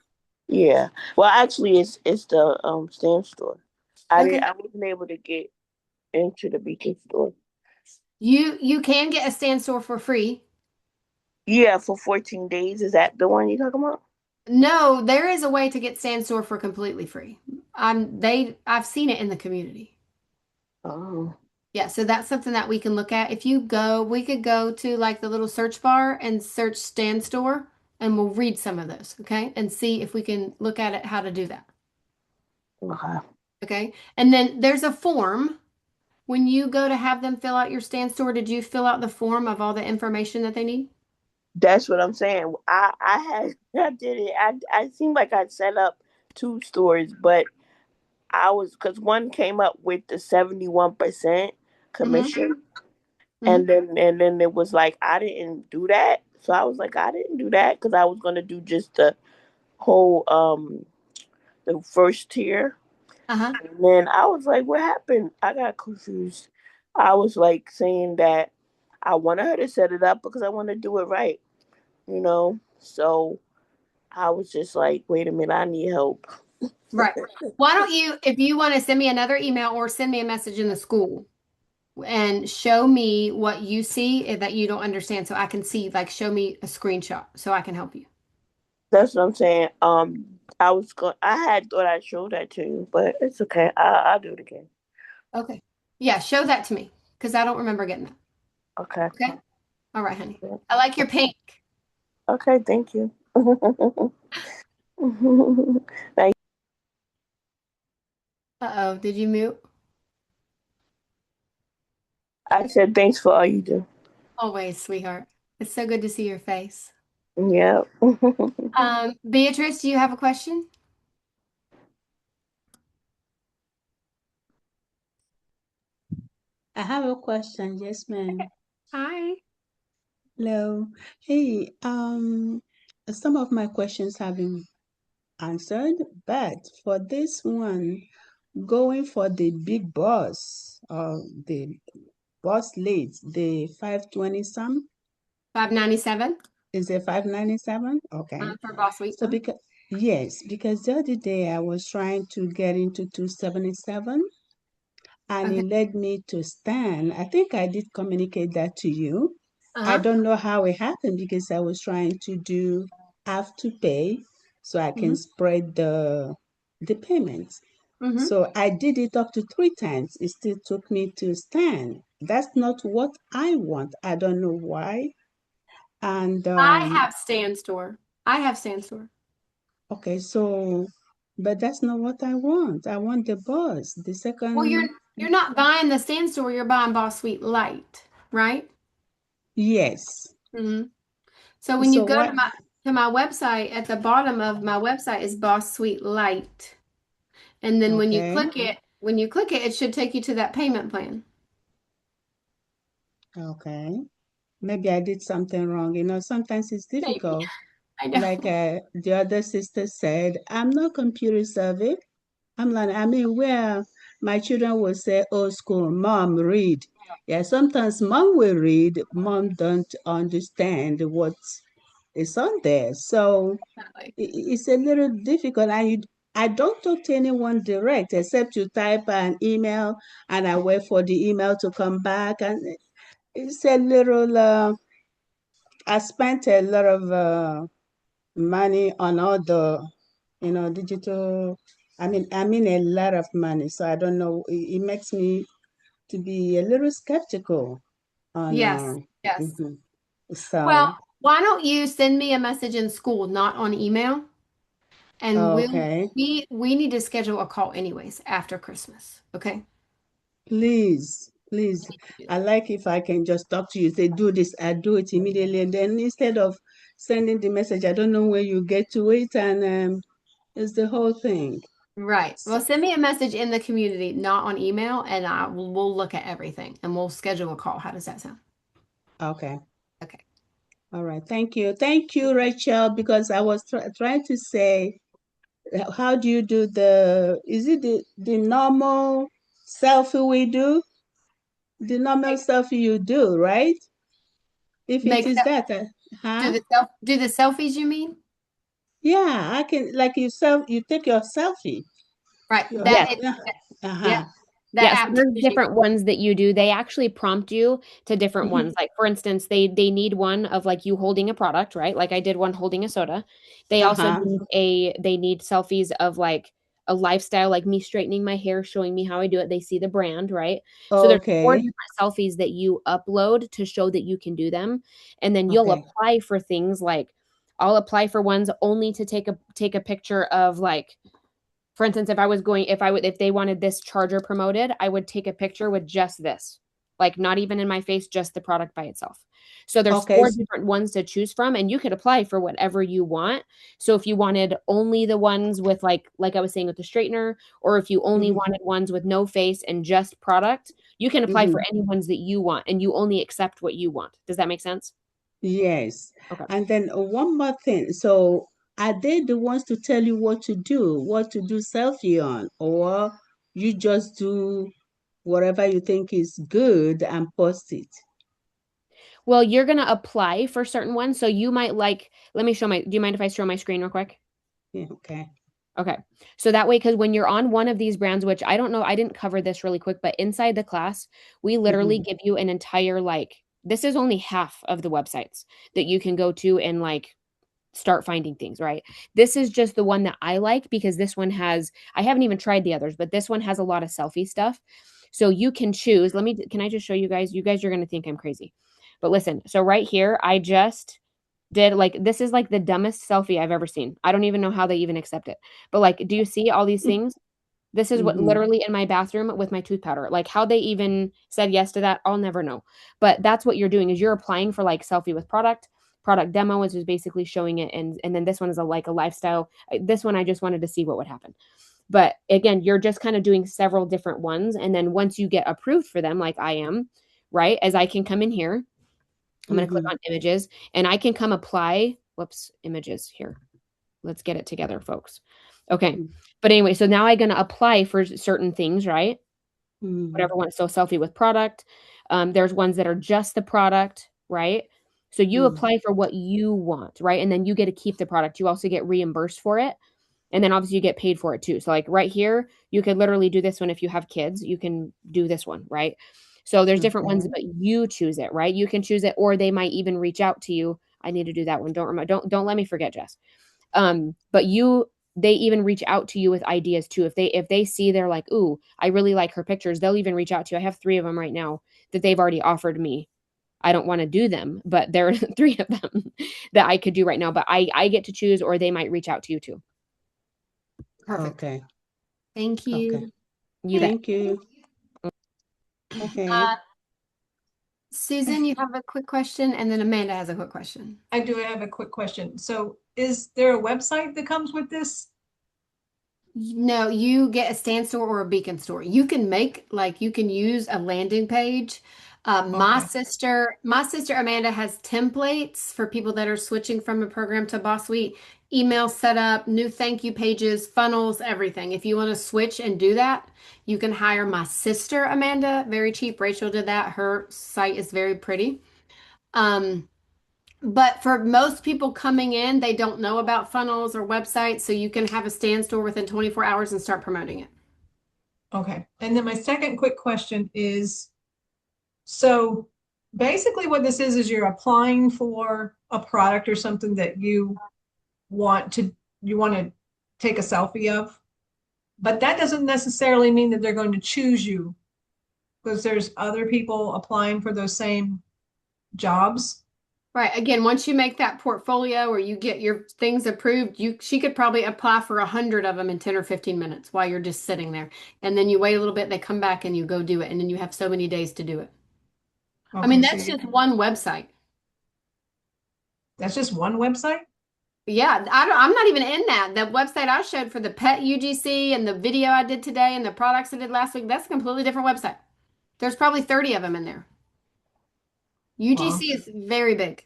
Yeah. Well, actually, it's the Stan store. Okay. I wasn't able to get into the Beacon store. You can get a stand store for free. Yeah, for 14 days. Is that the one you're talking about? No, there is a way to get stand store for completely free. I've seen it in the community. Oh, Yeah, so that's something that we can look at. If you go, we could go to like the little search bar and search stand store and we'll read some of those, okay? And see if we can look at it how to do that. okay. Okay? And then there's a form. When you go to have them fill out your stand store, did you fill out the form of all the information that they need? That's what I'm saying. I did it. I seemed like I set up two stores, but I was because one came up with the 71% Mm-hmm. commission, Mm-hmm. and then it was like I didn't do that, so I was like I didn't do that because I was gonna do just the whole the first tier, Uh-huh. and then I was like, what happened? I got confused. I was like saying that I wanted her to set it up because I want to do it right, you know. So I was just like, wait a minute, I need help. Right. Why don't you, if you want to send me another email or send me a message in the school and show me what you see that you don't understand so I can see, like, show me a screenshot so I can help you. That's what I'm saying. I had thought I showed that to you, but it's okay. I'll do it again. Okay. Yeah, show that to me because I don't remember getting that. Okay. Okay. All right, honey. I like your pink. Okay, thank you. Now, Uh-oh, did you mute? I said thanks for all you do. Always, sweetheart. It's so good to see your face. Yeah. Beatrice, do you have a question? I have a question. Yes, ma'am. Hi. Hello. Hey, some of my questions have been answered, but for this one, going for the big boss or the boss leads, the 520 some, 597 is it 597? Okay. for Boss Week. So because the other day I was trying to get into 277 and Okay. it led me to Stan. I think I did communicate that to you. I Uh-huh. don't know how it happened because I was trying to do have to pay so I can Mm-hmm. spread the payments. Mm-hmm. So I did it up to 3 times. It still took me to Stan. That's not what I want. I don't know why. And I have stand store. I have stand store. okay, so but that's not what I want. I want the bus. The Well, second, you're not buying the stand store, you're buying Boss Sweet Light, right? yes. Mm-hmm. So when you So go what? to my website, at the bottom of my website is Boss Sweet Light. And then Okay. when you click it, it should take you to that payment plan. Okay. Maybe I did something wrong. Sometimes it's Maybe. difficult. I know. Like the other sister said, I'm not computer savvy. I'm like, I mean, where my children will say, "Oh, school, mom, read." Yeah, sometimes mom will read, mom don't understand what is on there. So Definitely. it's a little difficult. I don't talk to anyone direct except you type an email and I wait for the email to come back. And it's a little, I spent a lot of money on all the, digital. I mean a lot of money. So I don't know. It makes me to be a little skeptical on. Yes. Yes. Mhm. Well, So why don't you send me a message in school, not on email? And okay, we need to schedule a call anyways after Christmas. Okay? please, please. I like if I can just talk to you, say do this, I do it immediately, and then instead of sending the message, I don't know where you get to it, and it's the whole thing. Right. Well, send me a message in the community, not on email, and we'll look at everything and we'll schedule a call. How does that sound? Okay. Okay. All right. Thank you. Thank you, Rachel, because I was trying to say, how do you do is it the normal selfie we do? The normal Make, selfie you do, right? If it make is self, that, huh? do the selfies you mean? Yeah, I can, like you take your selfie. Right. Your, Yes. Yep. uh-huh. That Yeah, so app there's teaches you. different ones that you do. They actually prompt you to different Mhm. ones. Like for instance, they need one of like you holding a product, right? Like I did one holding a soda. They also Uh-huh. need they need selfies of like a lifestyle, like me straightening my hair, showing me how I do it. They see the brand, right? So there's four Okay. different selfies that you upload to show that you can do them. And then you'll Okay. apply for things like I'll apply for ones only to take a picture of like for instance, if they wanted this charger promoted, I would take a picture with just this, like not even in my face, just the product by itself. So there's Okay. four different ones to choose from, and you could apply for whatever you want. So if you wanted only the ones with like I was saying with the straightener, or if you only Mhm. wanted ones with no face and just product, you can apply for Mhm. any ones that you want, and you only accept what you want. Does that make sense? Yes. Okay. And then one more thing. So are they the ones to tell you what to do selfie on, or you just do whatever you think is good and post it? Well, you're gonna apply for certain ones, so you might like. Let me show my. Do you mind if I show my screen real quick? Yeah, okay. Okay. So that way, because when you're on one of these brands, which I don't know, I didn't cover this really quick, but inside the class, we literally Mhm. give you an entire, like, this is only half of the websites that you can go to and like start finding things, right? This is just the one that I like because this one has, I haven't even tried the others, but this one has a lot of selfie stuff. So you can choose. Can I just show you guys? You guys are going to think I'm crazy. But listen, so right here, I just did like this is like the dumbest selfie I've ever seen. I don't even know how they even accept it. But like, do you see all these things? This is what Mhm. literally in my bathroom with my tooth powder. Like how they even said yes to that, I'll never know. But that's what you're doing is you're applying for like selfie with product demo, which is basically showing it, and then this one is like a lifestyle. This one I just wanted to see what would happen. But again, you're just kind of doing several different ones, and then once you get approved for them, like I am, right? As I can come in here, I'm going to click Mhm. on images and I can come apply. Whoops, images here. Let's get it together, folks. Okay. But anyway, so now I'm going to apply for certain things, right? Mhm. Whatever one. So selfie with product. There's ones that are just the product, right? So you Mhm. apply for what you want, right? And then you get to keep the product. You also get reimbursed for it. And then obviously you get paid for it too. So like right here, you could literally do this one if you have kids, you can do this one, right? So there's different ones, Okay. but you choose it, right? You can choose it, or they might even reach out to you. I need to do that one. Don't remember, don't let me forget, Jess. But they even reach out to you with ideas too. If they see they're like, ooh, I really like her pictures, they'll even reach out to you. I have 3 of them right now that they've already offered me. I don't want to do them, but there are 3 of them that I could do right now. But I get to choose, or they might reach out to you too. Perfect. Okay. Thank Okay. you. You bet. Thank you. Okay. Uh, Susan, you have a quick question, and then Amanda has a quick question. I do have a quick question. So is there a website that comes with this? No, you get a stand store or a beacon store. You can make like you can use a landing page. Okay. My sister Amanda has templates for people that are switching from a program to Boss Suite, email setup, new thank you pages, funnels, everything. If you want to switch and do that, you can hire my sister Amanda, very cheap. Rachel did that. Her site is very pretty. Um, but for most people coming in, they don't know about funnels or websites, so you can have a stand store within 24 hours and start promoting it. Okay. And then my second quick question is, so basically what this is you're applying for a product or something that you want to take a selfie of, but that doesn't necessarily mean that they're going to choose you because there's other people applying for those same jobs. Right. Again, once you make that portfolio or you get your things approved, she could probably apply for 100 of them in 10 or 15 minutes while you're just sitting there. And then you wait a little bit, they come back and you go do it. And then you have so many days to do it. I mean, Okay, so that's just one website. that's just one website? Yeah, I'm not even in that. The website I showed for the pet UGC and the video I did today and the products I did last week, that's a completely different website. There's probably 30 of them in there. Wow. UGC is very big.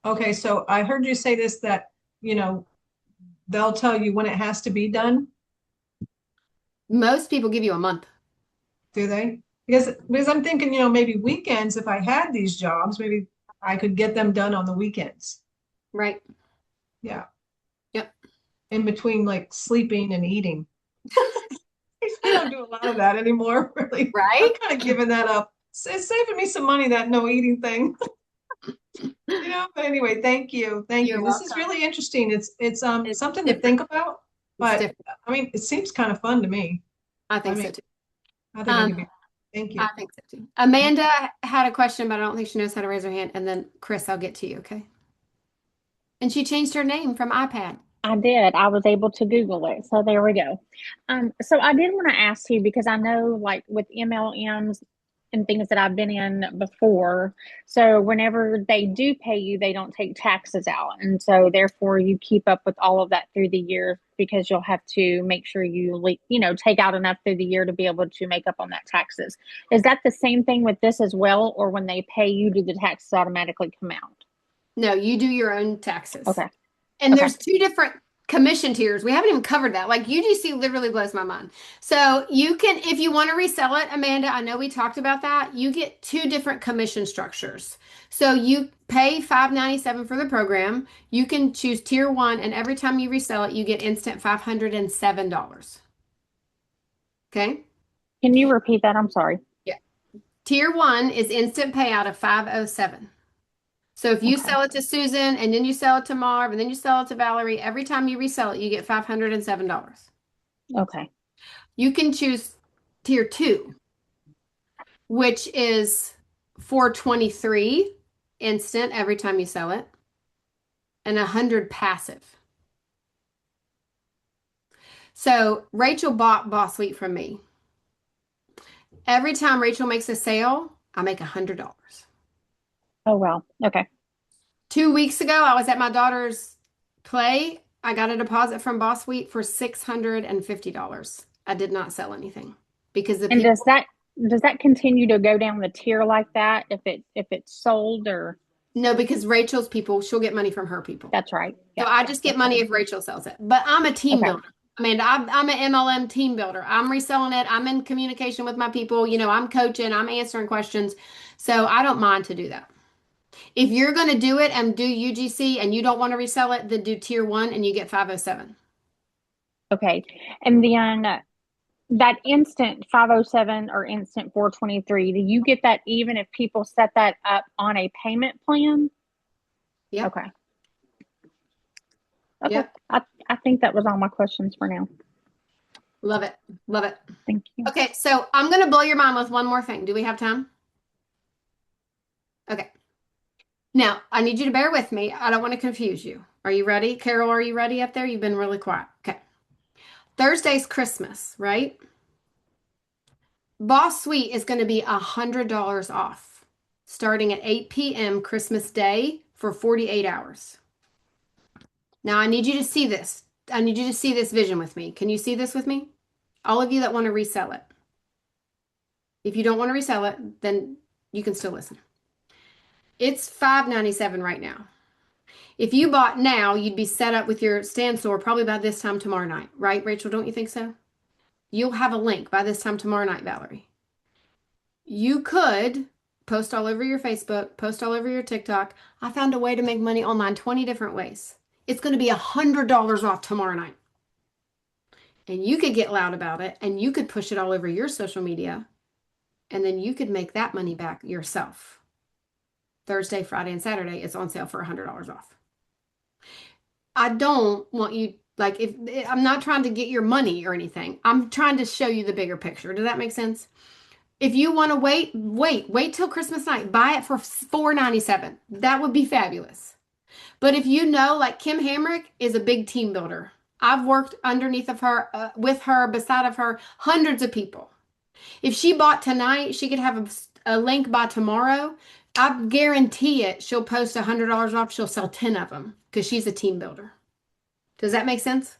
Okay, so I heard you say this, that, they'll tell you when it has to be done, Most people give you a month. do they? Because I'm thinking, maybe weekends, if I had these jobs, maybe I could get them done on the weekends. Right. Yeah. Yep. In between like sleeping and eating. I don't do a lot of that anymore, really. I'm Right? kind of giving that up. It's saving me some money, that no eating thing. But anyway, thank you. Thank You're you. This is welcome. really interesting. It's It's something to different. think about, It's but different. I mean, it seems kind of fun to me. I think I so mean, too. I think I could Um, be. Thank you. I think so too. Amanda had a question, but I don't think she knows how to raise her hand. And then Chris, I'll get to you, okay? And she changed her name from iPad. I did. I was able to Google it. So there we go. So I did want to ask you because I know like with MLMs and things that I've been in before. So whenever they do pay you, they don't take taxes out. And so therefore you keep up with all of that through the year because you'll have to make sure take out enough through the year to be able to make up on that taxes. Is that the same thing with this as well? Or when they pay you, do the taxes automatically come out? No, you do your own taxes. Okay. And Okay. there's two different commission tiers. We haven't even covered that. Like UGC literally blows my mind. So you can, if you want to resell it, Amanda, I know we talked about that. You get two different commission structures. So you pay $5.97 for the program. You can choose tier 1, and every time you resell it, you get instant $507. Okay. Can you repeat that? I'm sorry. Yeah. Tier 1 is instant payout of 507. So if you Okay. sell it to Susan and then you sell it to Marv and then you sell it to Valerie, every time you resell it, you get $507. Okay. You can choose tier 2, which is 423 instant every time you sell it, and 100 passive. So Rachel bought Boss Suite from me. Every time Rachel makes a sale, I make $100. Oh, wow. Okay. 2 weeks ago, I was at my daughter's play. I got a deposit from Boss Suite for $650. I did not sell anything because the And people. does that continue to go down the tier like that if it's sold or? No, because Rachel's people, she'll get money from her people. That's right. So Yeah. I just get money if Rachel sells it. But I'm a team Okay. builder. Amanda, I'm an MLM team builder. I'm reselling it. I'm in communication with my people. I'm coaching. I'm answering questions. So I don't mind to do that. If you're going to do it and do UGC and you don't want to resell it, then do tier 1 and you get 507. Okay. And then that instant 507 or instant 423, do you get that even if people set that up on a payment plan? Yep. Okay. Okay. Yep. I think that was all my questions for now. Love it. Love it. Thank you. Okay, so I'm going to blow your mind with one more thing. Do we have time? Okay. Now, I need you to bear with me. I don't want to confuse you. Are you ready? Carol, are you ready up there? You've been really quiet. Okay. Thursday's Christmas, right? Boss Suite is going to be $100 off starting at 8 p.m. Christmas Day for 48 hours. Now, I need you to see this. I need you to see this vision with me. Can you see this with me? All of you that want to resell it. If you don't want to resell it, then you can still listen. It's $5.97 right now. If you bought now, you'd be set up with your stand store probably by this time tomorrow night, right, Rachel? Don't you think so? You'll have a link by this time tomorrow night, Valerie. You could post all over your Facebook, post all over your TikTok. I found a way to make money online 20 different ways. It's going to be $100 off tomorrow night. And you could get loud about it and you could push it all over your social media. And then you could make that money back yourself. Thursday, Friday, and Saturday, it's on sale for $100 off. I don't want you, like, if I'm not trying to get your money or anything. I'm trying to show you the bigger picture. Does that make sense? If you want to wait till Christmas night. Buy it for $4.97. That would be fabulous. But if you know, like Kim Hamrick is a big team builder. I've worked underneath of her, with her, beside of her, hundreds of people. If she bought tonight, she could have a link by tomorrow. I guarantee it. She'll post $100 off. She'll sell 10 of them because she's a team builder. Does that make sense?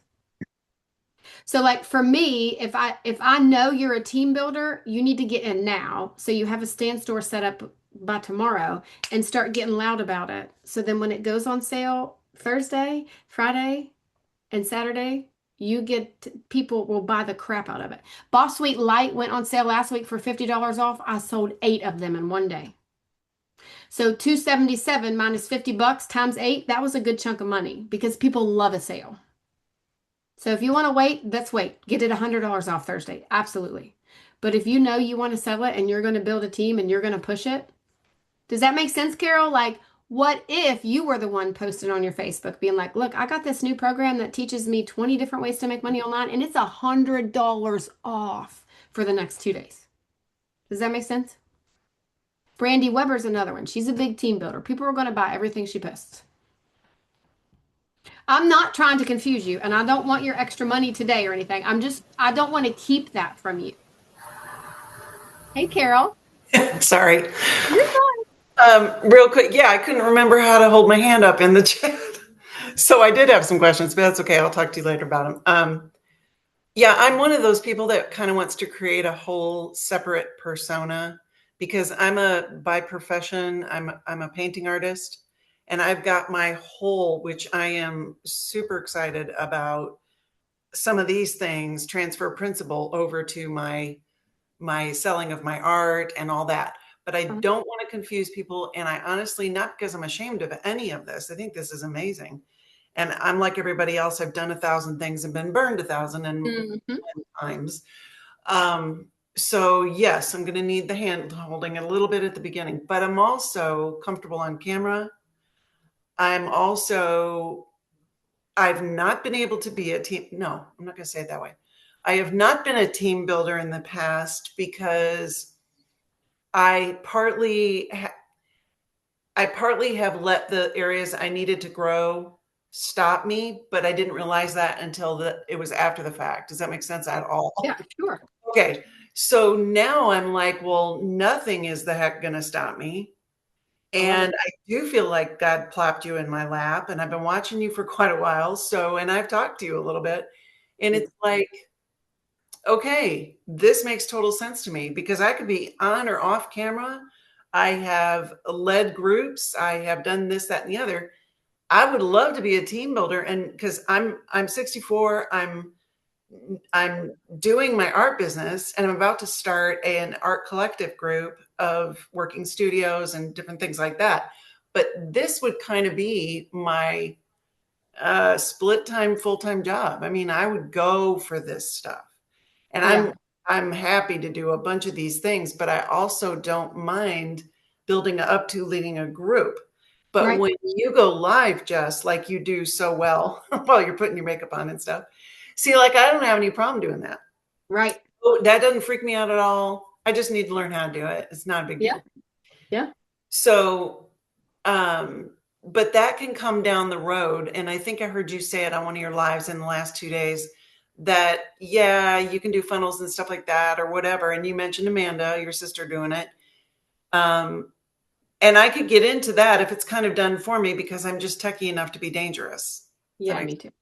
So like for me, if I know you're a team builder, you need to get in now. So you have a stand store set up by tomorrow and start getting loud about it. So then when it goes on sale Thursday, Friday, and Saturday, people will buy the crap out of it. Boss Sweet Light went on sale last week for $50 off. I sold 8 of them in one day. So 277 minus $50 times 8, that was a good chunk of money because people love a sale. So if you want to wait, let's wait. Get it $100 off Thursday. Absolutely. But if you know you want to sell it and you're going to build a team and you're going to push it, does that make sense, Carol? Like, what if you were the one posting on your Facebook being like, look, I got this new program that teaches me 20 different ways to make money online and it's $100 off for the next 2 days. Does that make sense? Brandy Weber's another one. She's a big team builder. People are going to buy everything she posts. I'm not trying to confuse you and I don't want your extra money today or anything. I don't want to keep that from you. Hey, Carol. Sorry. You're fine. Real quick. Yeah, I couldn't remember how to hold my hand up in the chat. So I did have some questions, but that's okay. I'll talk to you later about them. Yeah, I'm one of those people that kind of wants to create a whole separate persona because by profession, I'm a painting artist and I've got my whole, which I am super excited about some of these things, transfer principle over to my selling of my art and all that. But I don't want to confuse people. And I honestly, not because I'm ashamed of any of this. I think this is amazing. And I'm like everybody else. I've done 1,000 things and been burned 1,000 times. So yes, I'm going to need the hand holding a little bit at the beginning, but I'm also comfortable on camera. I've not been able to be a team. No, I'm not going to say it that way. I have not been a team builder in the past because I partly have let the areas I needed to grow stop me, but I didn't realize that until it was after the fact. Does that make sense at all? Yeah, sure. Okay. So now I'm like, well, nothing is the heck going to stop me. And I do feel like God plopped you in my lap and I've been watching you for quite a while. And I've talked to you a little bit and it's like, okay, this makes total sense to me because I could be on or off camera. I have led groups. I have done this, that, and the other. I would love to be a team builder. And because I'm 64, I'm doing my art business and I'm about to start an art collective group of working studios and different things like that. But this would kind of be my split time, full-time job. I mean, I would go for this stuff. And I'm happy to do a bunch of these things, but I also don't mind building up to leading a group. But when you go live, Jess, like you do so well while you're putting your makeup on and stuff, see, like I don't have any problem doing that. Right. That doesn't freak me out at all. I just need to learn how to do it. It's not a big deal. Yeah. So, but that can come down the road. And I think I heard you say it on one of your lives in the last 2 days that, yeah, you can do funnels and stuff like that or whatever. And you mentioned Amanda, your sister, doing it. And I could get into that if it's kind of done for me because I'm just techie enough to be dangerous. Yeah, me too.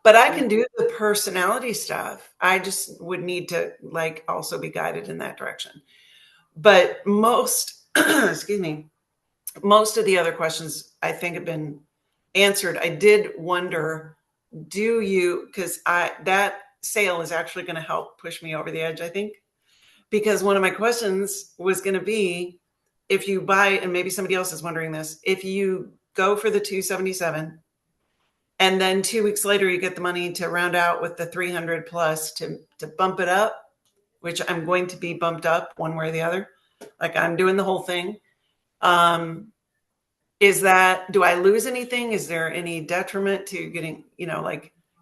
But I can do the personality stuff. I just would need to like also be guided in that direction. But most, excuse me, most of the other questions I think have been answered. I did wonder, because that sale is actually going to help push me over the edge, I think, because one of my questions was going to be, if you buy, and maybe somebody else is wondering this, if you go for the 277 and then 2 weeks later you get the money to round out with the 300 plus to bump it up, which I'm going to be bumped up one way or the other, like I'm doing the whole thing. Do I lose anything? Is there any detriment to getting,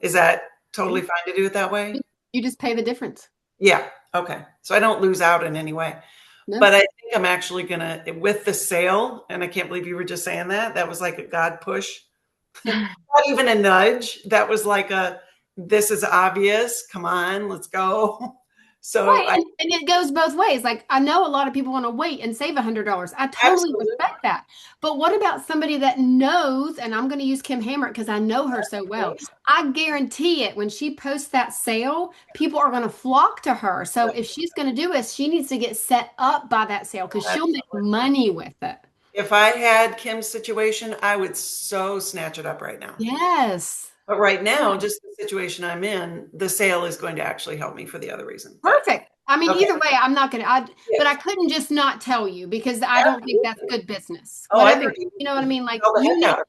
is that totally fine to do it that way? You just pay the difference. Yeah. Okay. So I don't lose out in any way. No. But I think I'm actually going to, with the sale, and I can't believe you were just saying that was like a God push, not even a nudge. That was like this is obvious. Come on, let's go. So Right, and it goes both ways. Like I know a lot of people want to wait and save $100. I totally absolutely, respect that. But what about somebody that knows, and I'm going to use Kim Hammer because I know her so well. I guarantee it when she posts that sale, people are going to flock to her. So if she's going to do this, she needs to get set up by that sale because she'll make money with it. if I had Kim's situation, I would so snatch it up right now. Yes. But right now, just the situation I'm in, the sale is going to actually help me for the other reason. Perfect. I mean, Okay. either way, I'm not gonna, Yeah. but I couldn't just not tell you because I don't think that's good business. Oh, I Whatever, think you know what I mean? Like sell the you heck know out of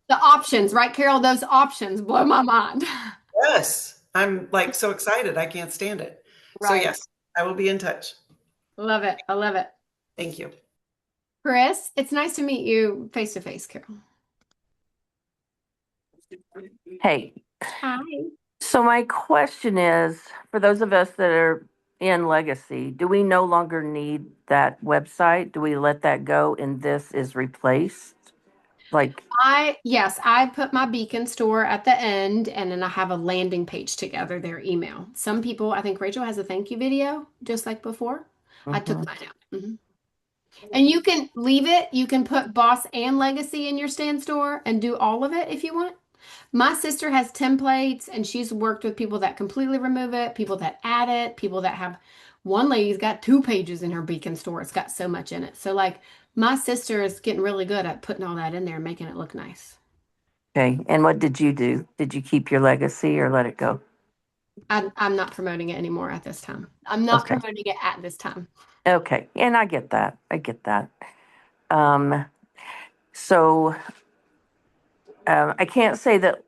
the options, right, Carol? Those options blow my mind. it. Yes. I'm like so excited. I can't stand it. So Right. yes, I will be in touch. Love it. I love it. Thank you. Chris, it's nice to meet you face to face, Carol. Hey, Hi. so my question is, for those of us that are in Legacy, do we no longer need that website? Do we let that go and this is replaced? Like, Yes, I put my Beacon store at the end and then I have a landing page together, their email. Some people, I think Rachel has a thank you video, just like before. I took mhm. mine out. And you can leave it. You can put boss and legacy in your stand store and do all of it if you want. My sister has templates and she's worked with people that completely remove it, people that add it, people that have one lady's got 2 pages in her Beacon store. It's got so much in it. So like my sister is getting really good at putting all that in there and making it look nice. Okay, and what did you do? Did you keep your Legacy or let it go? I'm not promoting it anymore at this time. I'm not Okay, promoting it at this time. okay, and I get that. I get that. Um, so I can't say that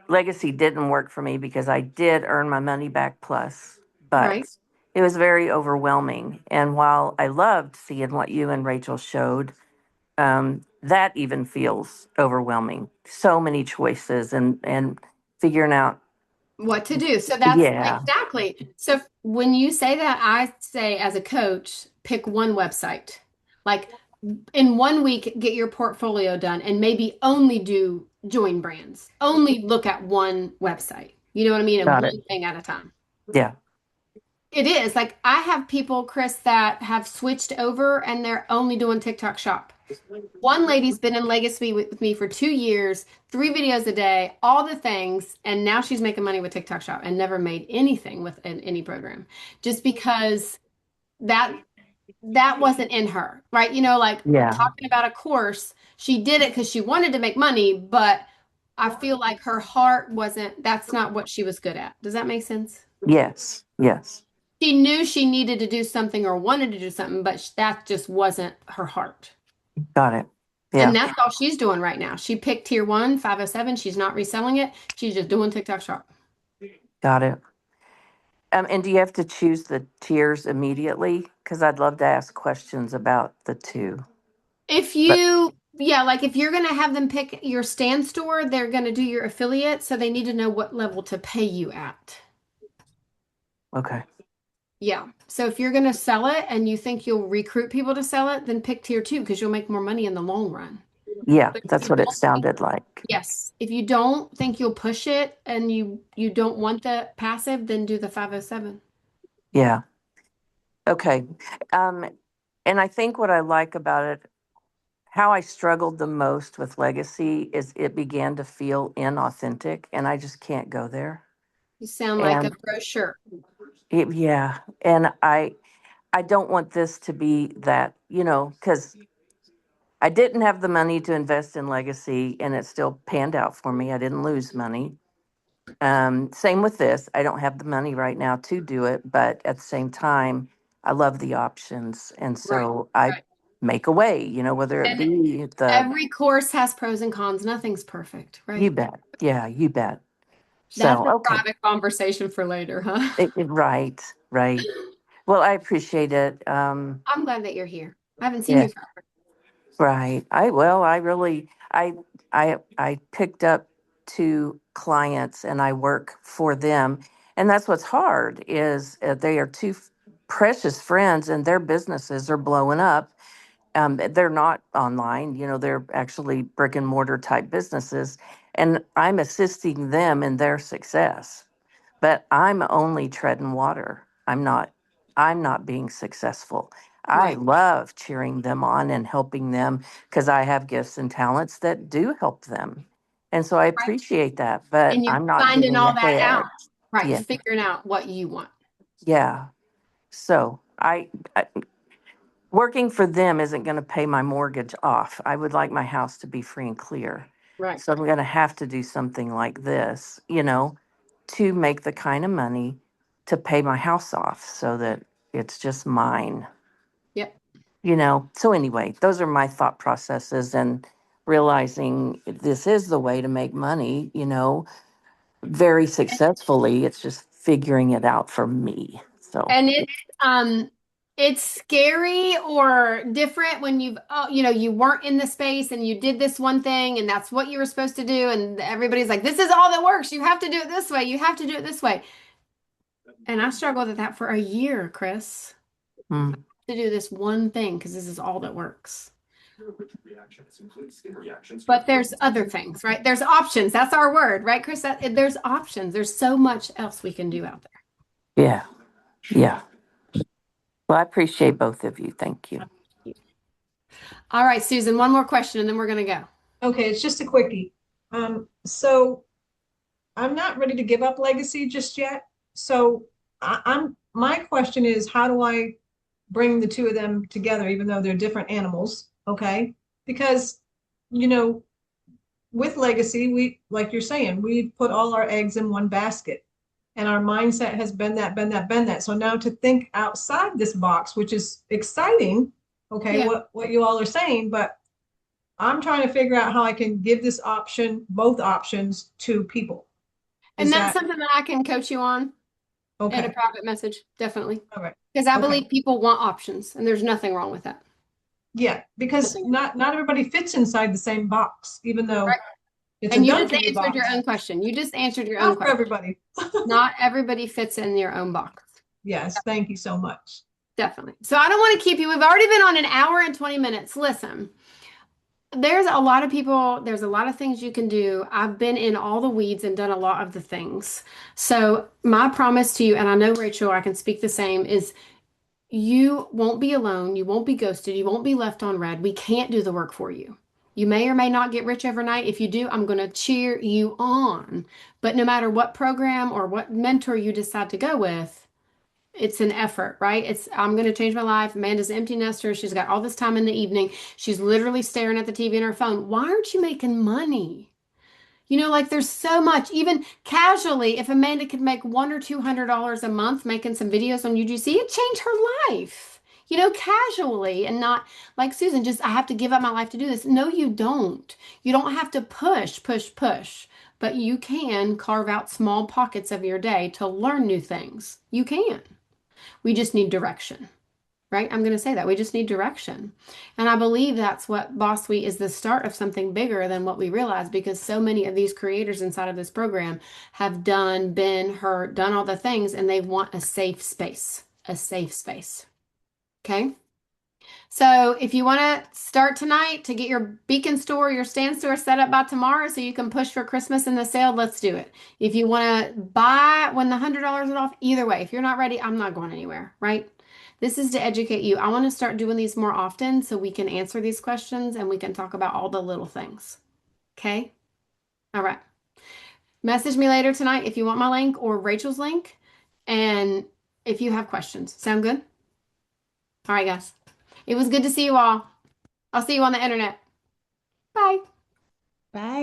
Legacy didn't work for me because I did earn my money back plus, but Right. it was very overwhelming. And while I loved seeing what you and Rachel showed, that even feels overwhelming. So many choices and figuring out, What to do. So that's yeah, exactly. So when you say that, I say as a coach, pick one website. Like in one week, get your portfolio done and maybe only do join brands. Only look at one website. You know what I mean? And got it. one thing at a time. Yeah, It is like I have people, Chris, that have switched over and they're only doing TikTok shop. One lady's been in Legacy with me for 2 years, 3 videos a day, all the things, and now she's making money with TikTok Shop and never made anything with any program, just because that that wasn't in her, right? You know, like yeah, talking about a course, she did it because she wanted to make money, but I feel like her heart wasn't. That's not what she was good at. Does that make sense? yes, yes, She knew she needed to do something or wanted to do something, but that just wasn't her heart. got it. And Yeah, that's all she's doing right now. She picked tier one, 507. She's not reselling it. She's just doing TikTok shop. got it. And do you have to choose the tiers immediately? Because I'd love to ask questions about the two. If But you, yeah, like if you're going to have them pick your stand store, they're going to do your affiliate. So they need to know what level to pay you at. okay, Yeah. So if you're going to sell it and you think you'll recruit people to sell it, then pick tier two because you'll make more money in the long run. yeah, But if that's you what it don't think, sounded like. yes, if you don't think you'll push it and you don't want the passive, then do the 507. Yeah, okay. Um, and I think what I like about it, how I struggled the most with Legacy is it began to feel inauthentic, and I just can't go there. You sound like a And brochure. yeah, and I don't want this to be that, because I didn't have the money to invest in Legacy, and it still panned out for me. I didn't lose money. Same with this. I don't have the money right now to do it, but at the same time, I love the options, and Right. so I Right. make a way. Whether it And be the every course has pros and cons. Nothing's perfect, you right? bet, yeah, you bet. That's So a okay, private conversation for later, huh? right, right. Well, I appreciate it. I'm glad that you're here. I haven't seen Yeah, you forever. right. I really I picked up 2 clients and I work for them, and that's what's hard is they are precious friends and their businesses are blowing up. They're not online, they're actually brick and mortar type businesses, and I'm assisting them in their success. but I'm only treading water. I'm not being successful. I Right. love cheering them on and helping them because I have gifts and talents that do help them. And so I Right. appreciate that, but And you're I'm not finding getting all that out. ahead. Right. Yeah. Figuring out what you want. Yeah. So I working for them isn't going to pay my mortgage off. I would like my house to be free and clear. Right. So I'm going to have to do something like this, to make the kind of money to pay my house off so that it's just mine, Yep. So anyway, those are my thought processes and realizing this is the way to make money, very successfully. It's just figuring it out for me. So, And it's scary or different when you weren't in the space and you did this one thing and that's what you were supposed to do and everybody's like, this is all that works. You have to do it this way. You have to do it this way. And I struggled with that for a year, Chris. mm, To do this one thing because this is all that works. But there's other things, right? There's options. That's our word, right, Chris? There's options. There's so much else we can do out there. yeah. Yeah. Well, I appreciate both of you. Thank you. All right, Susan, one more question and then we're going to go. Okay, it's just a quickie. So I'm not ready to give up legacy just yet. So my question is, how do I bring the two of them together, even though they're different animals? Okay. Because, with legacy, like you're saying, we put all our eggs in one basket and our mindset has been that. So now to think outside this box, which is exciting. Okay. Yeah. What you all are saying, but I'm trying to figure out how I can give this option, both options to people. And that's something that I can coach you on in a okay? private message, definitely. All right. Because I Okay. believe people want options and there's nothing wrong with that. Yeah, because not everybody fits inside the same box, even though Right. it's And a you just Dunkin' answered your box. own question. You just answered your own Not for question. everybody. Not everybody fits in your own box. Yes, thank you so much. Definitely. So I don't want to keep you. We've already been on an hour and 20 minutes. Listen, there's a lot of people, there's a lot of things you can do. I've been in all the weeds and done a lot of the things. So my promise to you, and I know Rachel, I can speak the same, is you won't be alone. You won't be ghosted. You won't be left on red. We can't do the work for you. You may or may not get rich overnight. If you do, I'm going to cheer you on. But no matter what program or what mentor you decide to go with, it's an effort, right? I'm going to change my life. Amanda's an empty nester. She's got all this time in the evening. She's literally staring at the TV and her phone. Why aren't you making money? Like there's so much, even casually, if Amanda could make $100 or $200 a month making some videos on UGC, it'd change her life. Casually and not like Susan, just I have to give up my life to do this. No, you don't. You don't have to push, push, push, but you can carve out small pockets of your day to learn new things. You can. We just need direction, right? I'm going to say that. We just need direction. And I believe that's what Boss Suite is, the start of something bigger than what we realize, because so many of these creators inside of this program have been hurt, done all the things, and they want a safe space, a safe space. Okay. So if you want to start tonight to get your Beacon store, your stand store set up by tomorrow so you can push for Christmas in the sale, let's do it. If you want to buy when the $100 is off, either way, if you're not ready, I'm not going anywhere, right? This is to educate you. I want to start doing these more often so we can answer these questions and we can talk about all the little things. Okay? All right. Message me later tonight if you want my link or Rachel's link and if you have questions. Sound good? All right, guys. It was good to see you all. I'll see you on the internet. Bye. Bye.